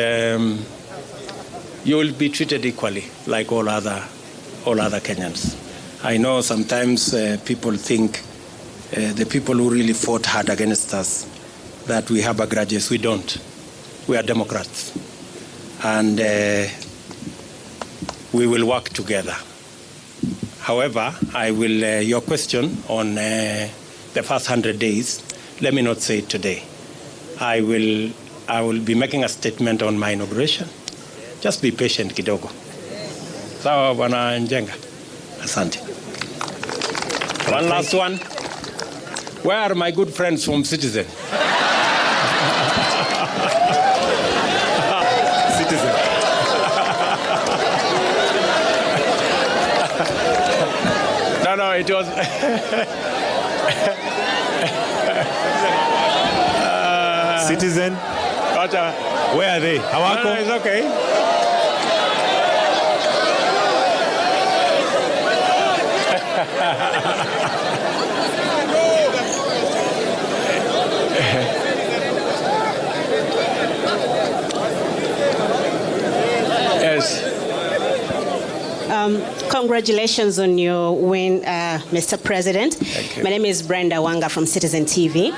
you will be treated equally like all other Kenyans. I know sometimes people think the people who really fought hard against us that we have grudges. We don't. We are Democrats. And we will work together. However, I will, your question on the first 100 days, let me not say it today. I will I will be making a statement on my inauguration. Just be patient kidogo. Sawa Bwana Njenga. Asante. One last one. Where are my good friends from Citizen? Citizen. No, it was... Citizen. Where are they? Hawako? No, it's okay. Yes. Congratulations on your win, Mr. President. Thank you. My name is Brenda Wanga from Citizen TV.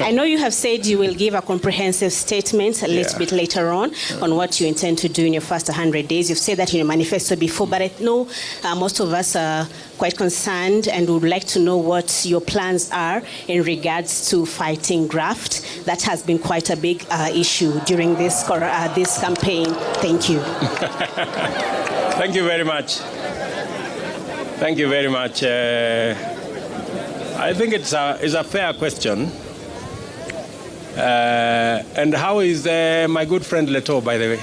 I know you have said you will give a comprehensive statement a little bit later on what you intend to do in your first 100 days. You've said that in your manifesto before, but I know most of us are quite concerned and would like to know what your plans are in regards to fighting graft. That has been quite a big issue during this campaign. Thank you. Thank you very much. Thank you very much. I think it's a fair question. And how is my good friend Leto, by the way?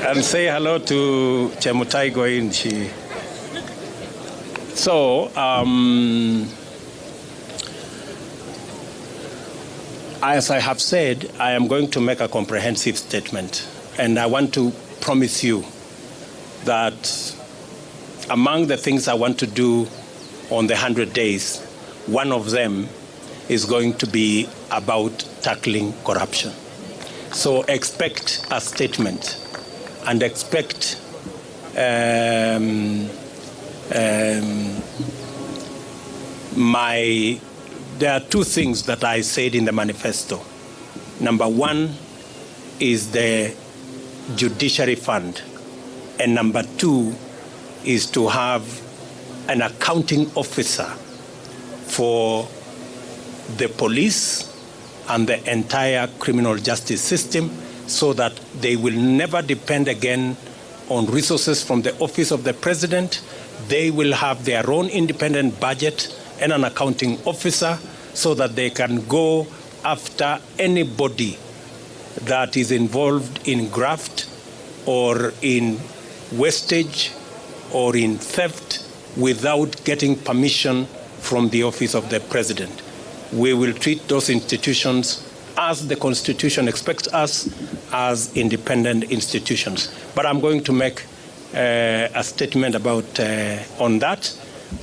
And say hello to Chemutai Goinchi. So, as I have said, I am going to make a comprehensive statement. And I want to promise you that among the things I want to do on the 100 days, one of them is going to be about tackling corruption. So expect a statement and expect there are two things that I said in the manifesto. Number one is the judiciary fund, and number two is to have an accounting officer for the police and the entire criminal justice system, so that they will never depend again on resources from the office of the president. They will have their own independent budget and an accounting officer, so that they can go after anybody that is involved in graft or in wastage or in theft without getting permission from the office of the president. We will treat those institutions as the Constitution expects us, as independent institutions. But I'm going to make a statement about on that,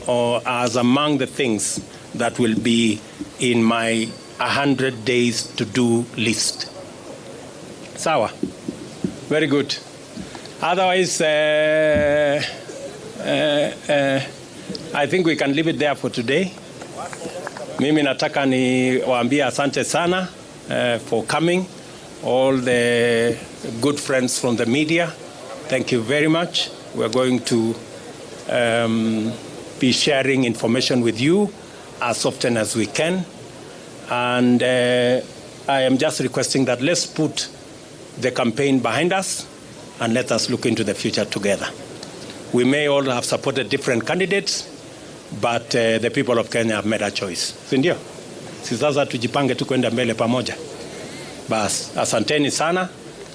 or as among the things that will be in my 100 days to do list. Sawa. Very good. Otherwise, I think we can leave it there for today. Mimi nataka niwaambie asante sana for coming. All the good friends from the media, thank you very much. We're going to be sharing information with you as often as we can. And I am just requesting that let's put the campaign behind us and let us look into the future together. We may all have supported different candidates, but the people of Kenya have made a choice. Sindio? Sasa tujipange tu kwenda mbele pamoja. Bas, asanteni sana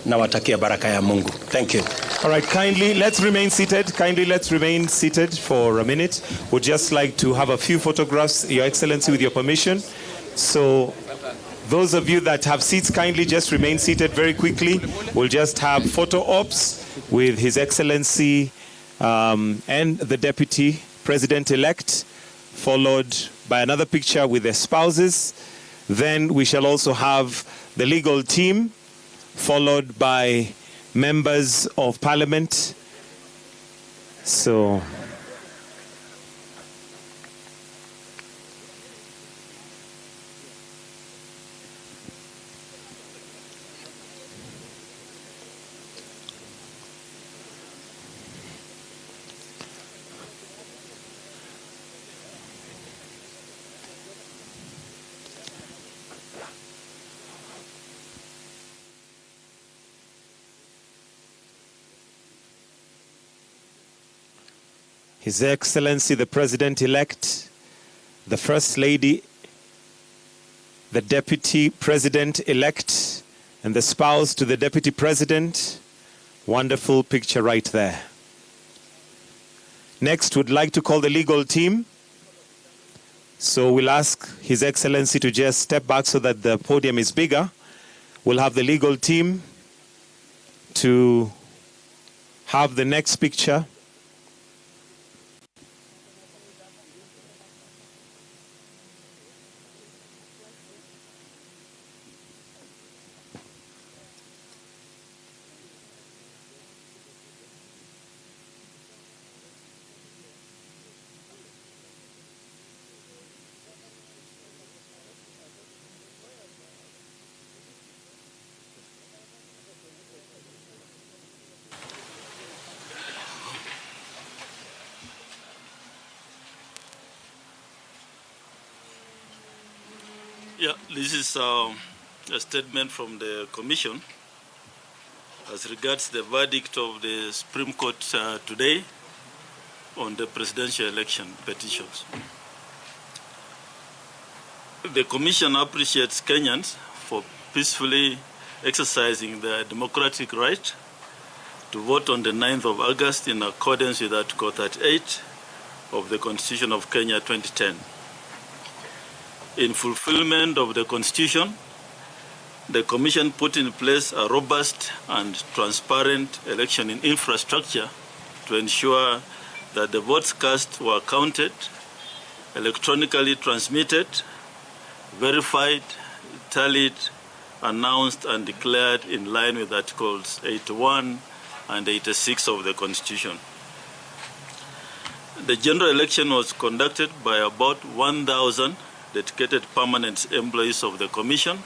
na watakia baraka ya Mungu. Thank you. All right, kindly let's remain seated. Kindly let's remain seated for a minute. We'd just like to have a few photographs, Your Excellency, with your permission. So those of you that have seats, kindly just remain seated very quickly. We'll just have photo ops with His Excellency and the Deputy President-elect, followed by another picture with their spouses. Then we shall also have the legal team, followed by members of Parliament. So His Excellency the President-elect, the First Lady, the Deputy President-elect, and the spouse to the Deputy President. Wonderful picture right there. Next, we'd like to call the legal team. So we'll ask His Excellency to just step back so that the podium is bigger. We'll have the legal team to have the next picture. Yeah, this is a statement from the Commission as regards the verdict of the Supreme Court today on the presidential election petitions. The Commission appreciates Kenyans for peacefully exercising their democratic right to vote on the 9th of August in accordance with Article 38 of the Constitution of Kenya 2010. In fulfillment of the Constitution, the Commission put in place a robust and transparent election infrastructure to ensure that the votes cast were counted, electronically transmitted, verified, tallied, announced, and declared in line with Articles 81 and 86 of the Constitution. The general election was conducted by about 1,000 dedicated permanent employees of the Commission,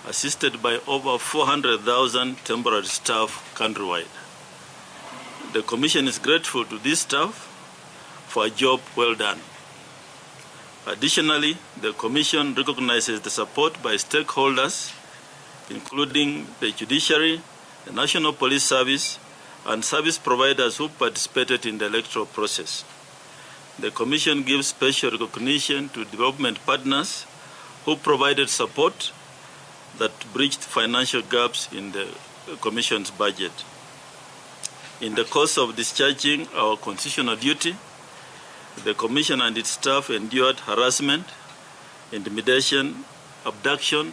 assisted by over 400,000 temporary staff countrywide. The Commission is grateful to this staff for a job well done. Additionally, the Commission recognizes the support by stakeholders, including the judiciary, the National Police Service, and service providers who participated in the electoral process. The Commission gives special recognition to development partners who provided support that bridged financial gaps in the Commission's budget. In the course of discharging our constitutional duty, the Commission and its staff endured harassment, intimidation, abduction,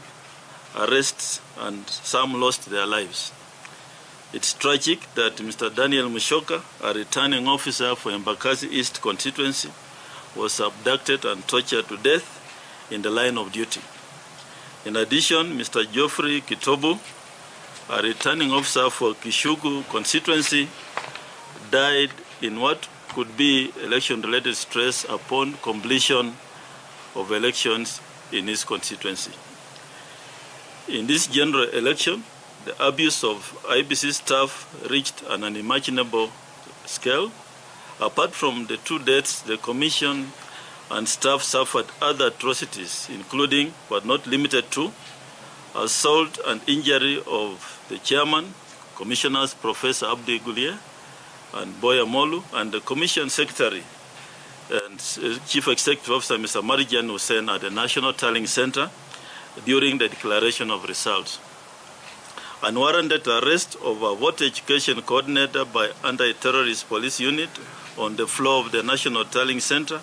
arrests, and some lost their lives. It's tragic that Mr. Daniel Mushoka, a returning officer for Embakasi East constituency, was abducted and tortured to death in the line of duty. In addition, Mr. Geoffrey Kitobu, a returning officer for Kishugu constituency, died in what could be election-related stress upon completion of elections in his constituency. In this general election, the abuse of IBC staff reached an unimaginable scale. Apart from the 2 deaths, the Commission and staff suffered other atrocities, including, but not limited to, assault and injury of the chairman, Commissioners Professor Abdi Gulier and Boya Molu, and the Commission Secretary and Chief Executive Officer Mr. Marijan Hussein at the National Tallying Center during the declaration of results. Unwarranted arrest of a voter education coordinator by anti-terrorist police unit on the floor of the National Tallying Center,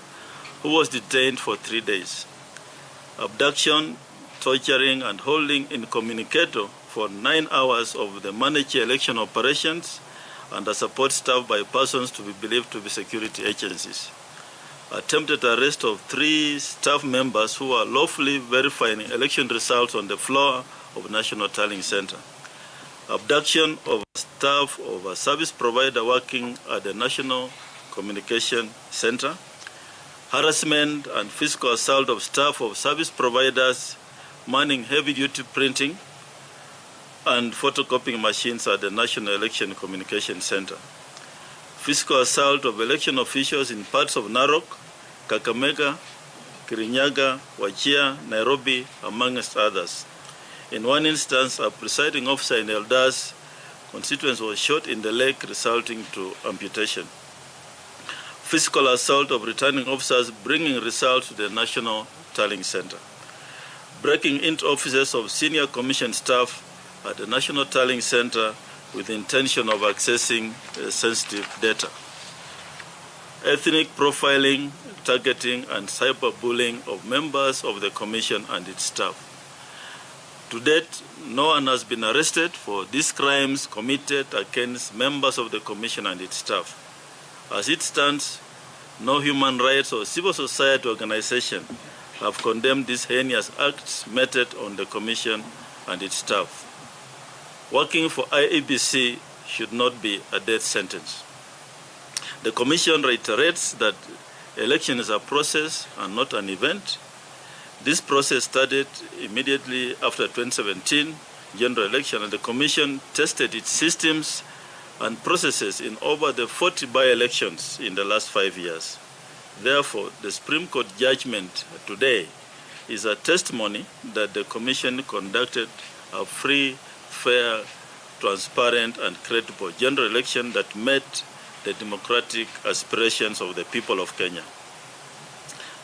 who was detained for 3 days. Abduction, torturing, and holding incommunicado for 9 hours of the managed election operations and the support staff by persons to be believed to be security agencies. Attempted arrest of 3 staff members who are lawfully verifying election results on the floor of National Tallying Center. Abduction of staff of a service provider working at the National Communication Center, harassment and physical assault of staff of service providers manning heavy-duty printing and photocopying machines at the National Election Communication Center, physical assault of election officials in parts of Narok, Kakamega, Kirinyaga, Wajir, Nairobi, amongst others. In one instance, a presiding officer in Eldas constituency was shot in the leg, resulting to amputation. physical assault of returning officers bringing results to the National Tallying Center, breaking into offices of senior commission staff at the National Tallying Center with the intention of accessing sensitive data, ethnic profiling, targeting, and cyberbullying of members of the Commission and its staff. To date, no one has been arrested for these crimes committed against members of the Commission and its staff. As it stands, no human rights or civil society organization have condemned these heinous acts meted on the Commission and its staff. Working for IEBC should not be a death sentence. The Commission reiterates that election is a process and not an event. This process started immediately after 2017 general election, and the Commission tested its systems and processes in over the 40 by-elections in the last 5 years. Therefore, the Supreme Court judgment today is a testimony that the Commission conducted a free, fair, transparent, and credible general election that met the democratic aspirations of the people of Kenya.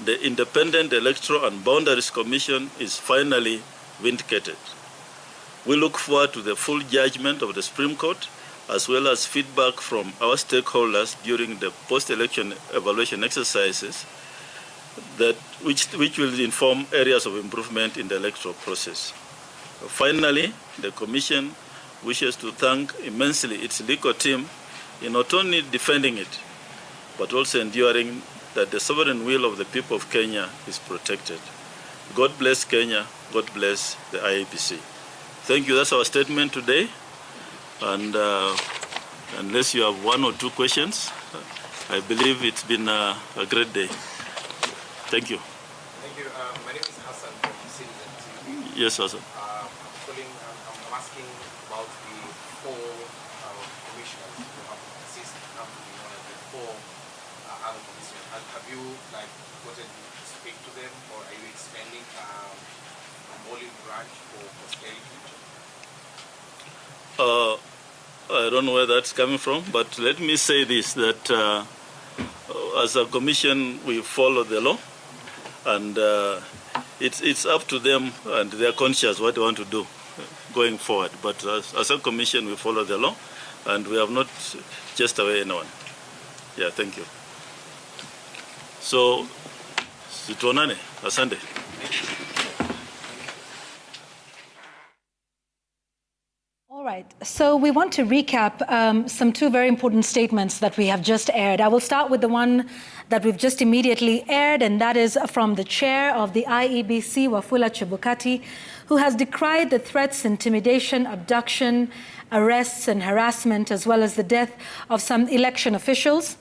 The Independent Electoral and Boundaries Commission is finally vindicated. We look forward to the full judgment of the Supreme Court, as well as feedback from our stakeholders during the post-election evaluation exercises which will inform areas of improvement in the electoral process. Finally, the Commission wishes to thank immensely its legal team in not only defending it, but also ensuring that the sovereign will of the people of Kenya is protected. God bless Kenya. God bless the IEBC. Thank you. That's our statement today. And unless you have one or two questions, I believe it's been a great day. Thank you. Thank you. My name is Hassan from Citizen TV. Yes, Hassan. I'm asking about the four commissioners who have assisted to be one of the four other commissioners. Have you gotten to speak to them, or are you expanding a olive branch for posterity? I don't know where that's coming from, but let me say this, that as a commission, we follow the law, and it's up to them and their conscience what they want to do going forward. But as a commission, we follow the law, and we have not chased away anyone. Yeah, thank you. So, situonane, asante. All right, so we want to recap some two very important statements that we have just aired. I will start with the one that we've just immediately aired, and that is from the chair of the IEBC, Wafula Chebukati, who has decried the threats, intimidation, abduction, arrests, and harassment, as well as the death of some election officials.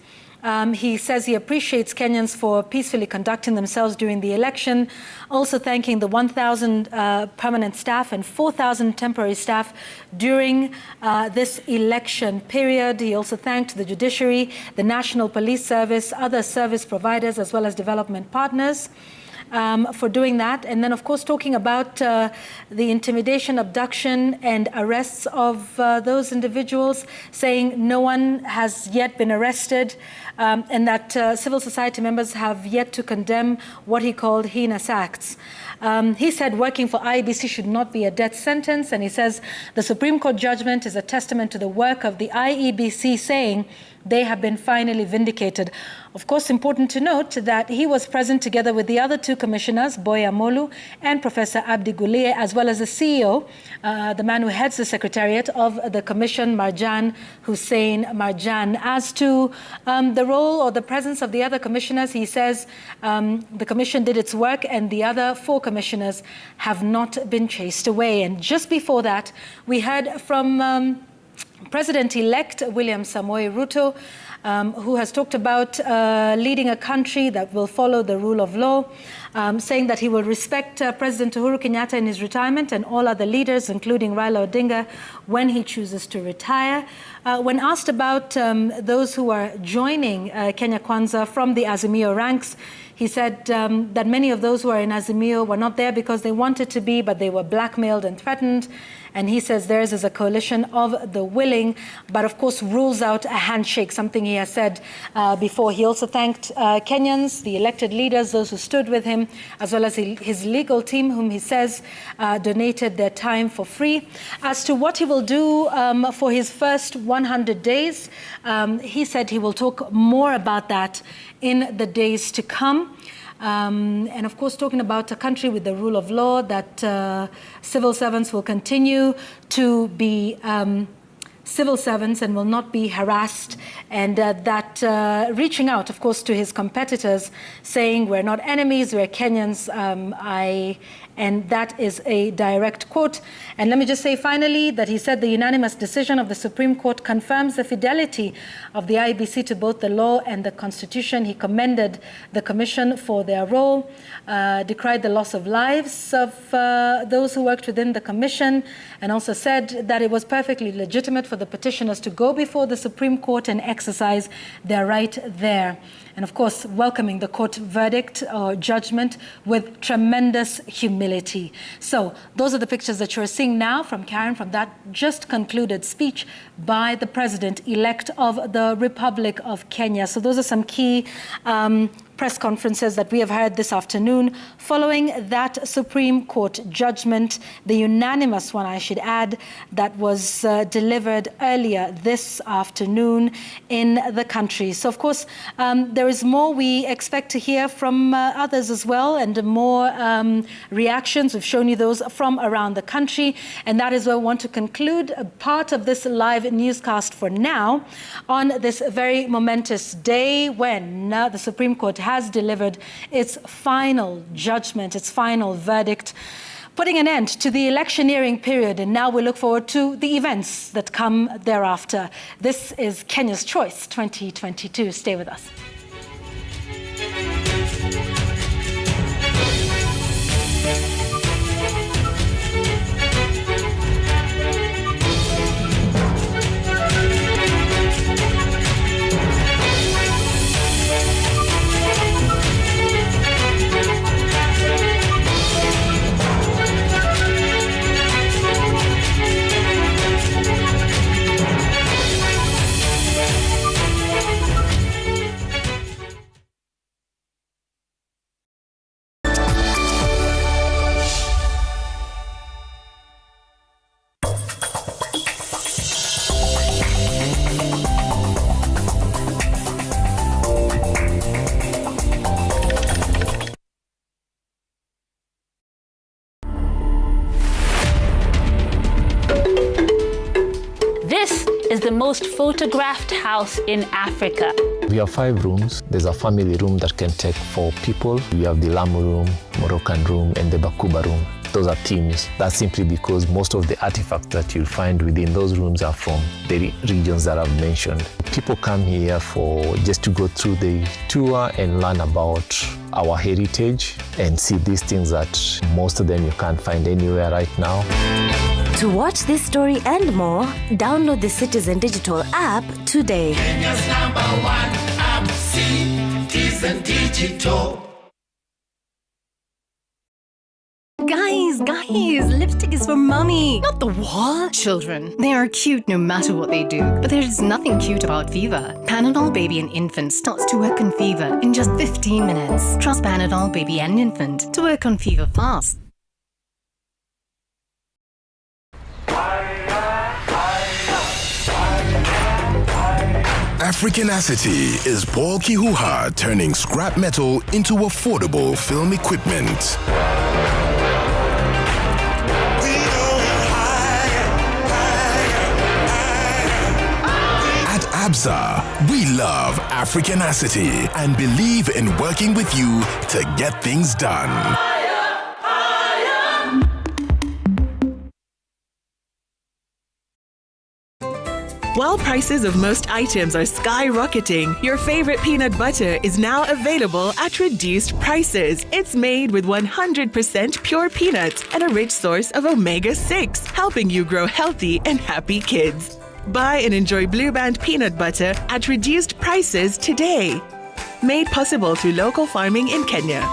He says he appreciates Kenyans for peacefully conducting themselves during the election, also thanking the 1,000 permanent staff and 4,000 temporary staff during this election period. He also thanked the judiciary, the National Police Service, other service providers, as well as development partners for doing that. And then, of course, talking about the intimidation, abduction, and arrests of those individuals, saying no one has yet been arrested, and that civil society members have yet to condemn what he called heinous acts. He said working for IEBC should not be a death sentence, and he says the Supreme Court judgment is a testament to the work of the IEBC, saying they have been finally vindicated. Of course, important to note that he was present together with the other two commissioners, Boya Molu and Professor Abdi Gulie, as well as the CEO, the man who heads the secretariat of the commission, Marjan Hussein Marjan. As to the role or the presence of the other commissioners, he says the commission did its work and the other four commissioners have not been chased away. And just before that, we heard from President-elect William Ruto, who has talked about leading a country that will follow the rule of law, saying that he will respect President Uhuru Kenyatta in his retirement and all other leaders, including Raila Odinga, when he chooses to retire. When asked about those who are joining Kenya Kwanza from the Azimio ranks, he said that many of those who are in Azimio were not there because they wanted to be, but they were blackmailed and threatened. And he says theirs is a coalition of the willing, but of course rules out a handshake, something he has said before. He also thanked Kenyans, the elected leaders, those who stood with him, as well as his legal team, whom he says donated their time for free. As to what he will do for his first 100 days, he said he will talk more about that in the days to come. And of course, talking about a country with the rule of law, that civil servants will continue to be civil servants and will not be harassed, and that reaching out, of course, to his competitors, saying we're not enemies, we're Kenyans, and that is a direct quote. And let me just say finally that he said the unanimous decision of the Supreme Court confirms the fidelity of the IEBC to both the law and the Constitution. He commended the Commission for their role, decried the loss of lives of those who worked within the Commission, and also said that it was perfectly legitimate for the petitioners to go before the Supreme Court and exercise their right there. And of course, welcoming the court verdict or judgment with tremendous humility. So those are the pictures that you're seeing now from Karen, from that just concluded speech by the president-elect of the Republic of Kenya. So those are some key press conferences that we have heard this afternoon following that Supreme Court judgment, the unanimous one, I should add, that was delivered earlier this afternoon in the country. So, of course, there is more we expect to hear from others as well, and more reactions. We've shown you those from around the country, and that is where we want to conclude a part of this live newscast for now on this very momentous day when the Supreme Court has delivered its final judgment, its final verdict, putting an end to the electioneering period. And now we look forward to the events that come thereafter. This is Kenya's Choice 2022. Stay with us. Is the most photographed house in Africa. We have 5 rooms. There's a family room that can take 4 people. We have the Lamu room, Moroccan room, and the Bakuba room. Those are teams. That's simply because most of the artifacts that you'll find within those rooms are from the regions that I've mentioned. People come here for just to go through the tour and learn about our heritage and see these things that most of them you can't find anywhere right now. To watch this story and more, download the Citizen Digital app today. Kenya's #1 app, Citizen Digital. Guys, lipstick is for mommy, not the what? Children. They are cute no matter what they do, but there's nothing cute about fever. Panadol Baby and Infant starts to work on fever in just 15 minutes. Trust Panadol Baby and Infant to work on fever fast. Africanacity is Paul Kihuha turning scrap metal into affordable film equipment. At ABSA, we love Africanacity and believe in working with you to get things done. While prices of most items are skyrocketing, your favorite peanut butter is now available at reduced prices. It's made with 100% pure peanuts and a rich source of omega-6, helping you grow healthy and happy kids. Buy and enjoy Blue Band peanut butter at reduced prices today. Made possible through local farming in Kenya.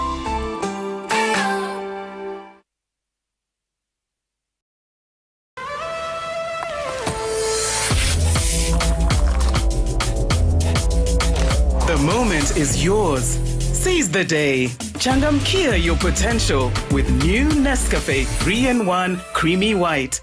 moment is yours. Seize the day. Changamkia your potential with new Nescafe 3-in-1 Creamy White.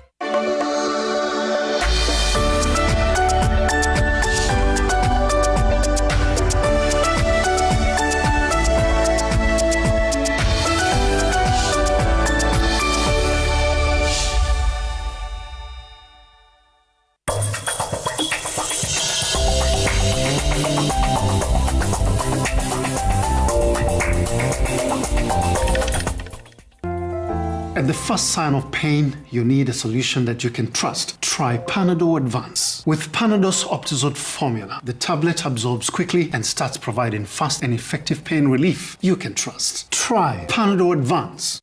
At the first sign of pain, you need a solution that you can trust. Try Panadol Advance. With Panadol's Optizode formula, the tablet absorbs quickly and starts providing fast and effective pain relief you can trust. Try Panadol Advance.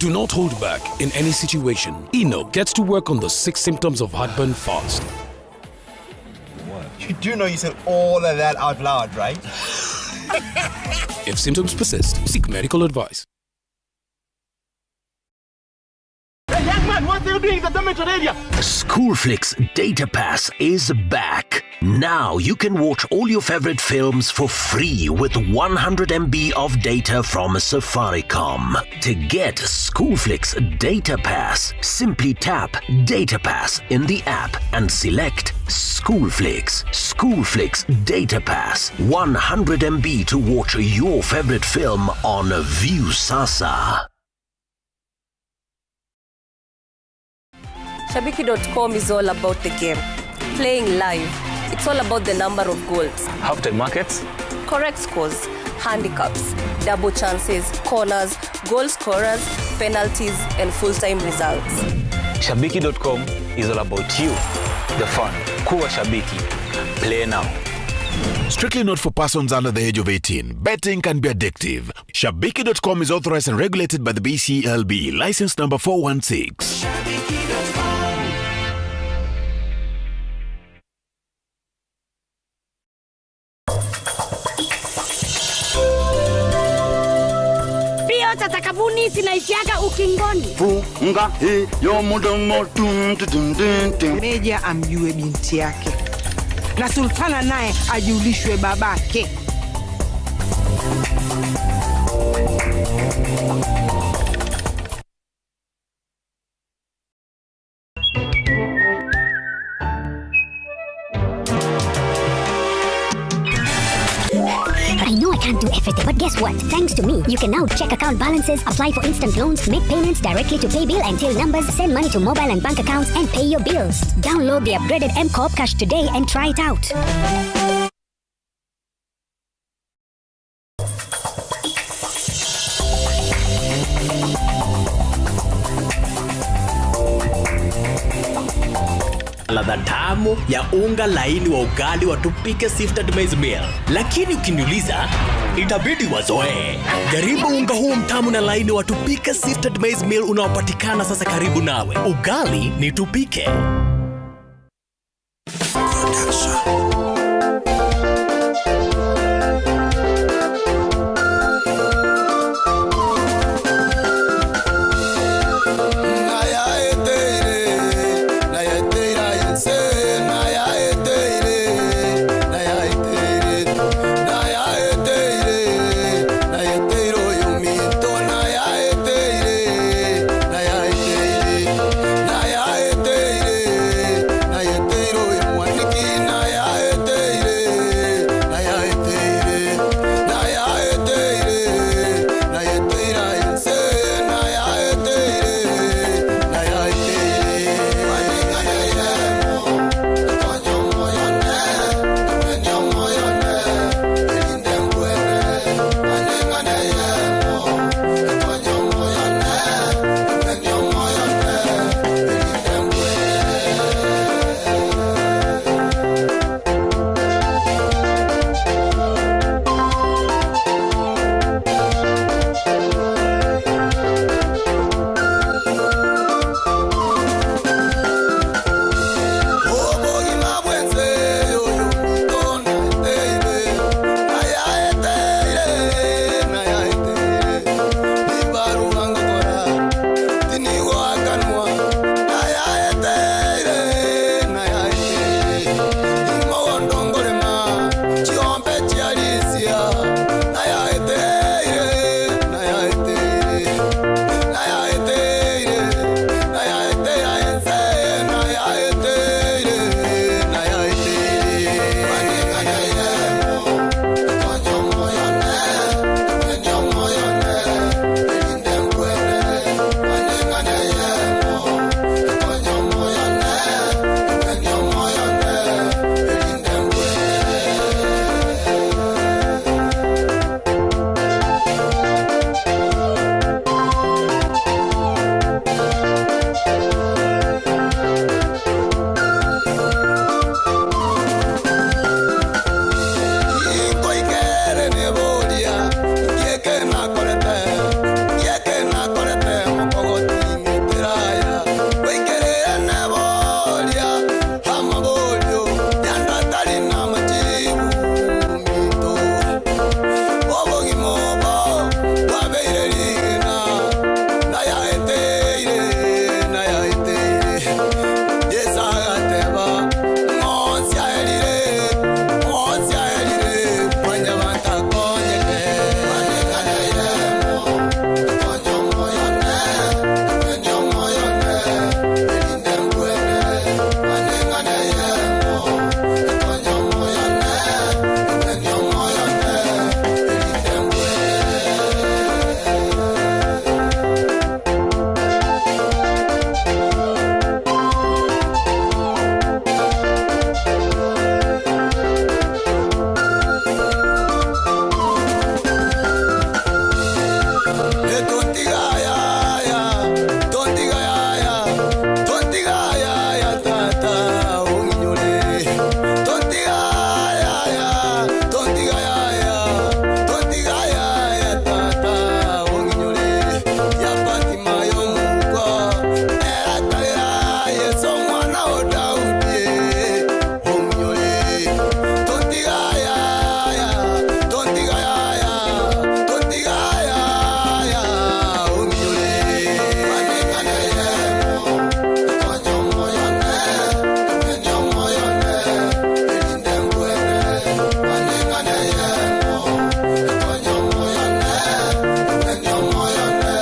Do not hold back in any situation. Eno gets to work on the 6 symptoms of heartburn fast. You do know you said all of that out loud, right? If symptoms persist, seek medical advice. Hey, young man, what are you doing in the dormitory area? Schoolflix Data Pass is back. Now you can watch all your favorite films for free with 100 MB of data from Safaricom. To get Schoolflix Data Pass, simply tap Data Pass in the app and select Schoolflix. Schoolflix Data Pass. 100 MB to watch your favorite film on View Sasa. Shabiki.com is all about the game. Playing live. It's all about the number of goals. Halftime markets. Correct scores. Handicaps. Double chances. Corners. Goal scorers. Penalties. And full-time results. Shabiki.com is all about you. The fun. Kuwa Shabiki. Play now. Strictly not for persons under the age of 18. Betting can be addictive. Shabiki.com is authorized and regulated by the BCLB. License number 416. Takabuni zinaishiaga ukingoni. Funga hiyo mdomo Meja amjue binti yake. Na Sultana naye ajulishwe babake. I know I can't do everything, but guess what? Thanks to me, you can now check account balances, apply for instant loans, make payments directly to paybill and till numbers, send money to mobile and bank accounts, and pay your bills. Download the upgraded M-Corp Cash today and try it out. Ladha tamu ya unga laini wa ugali wa tupike sifted maize meal. Lakini ukiniuliza, itabidi wazoee. Jaribu unga huu mtamu na laini wa tupike sifted maize meal unaopatikana sasa karibu nawe. Ugali ni tupike. Say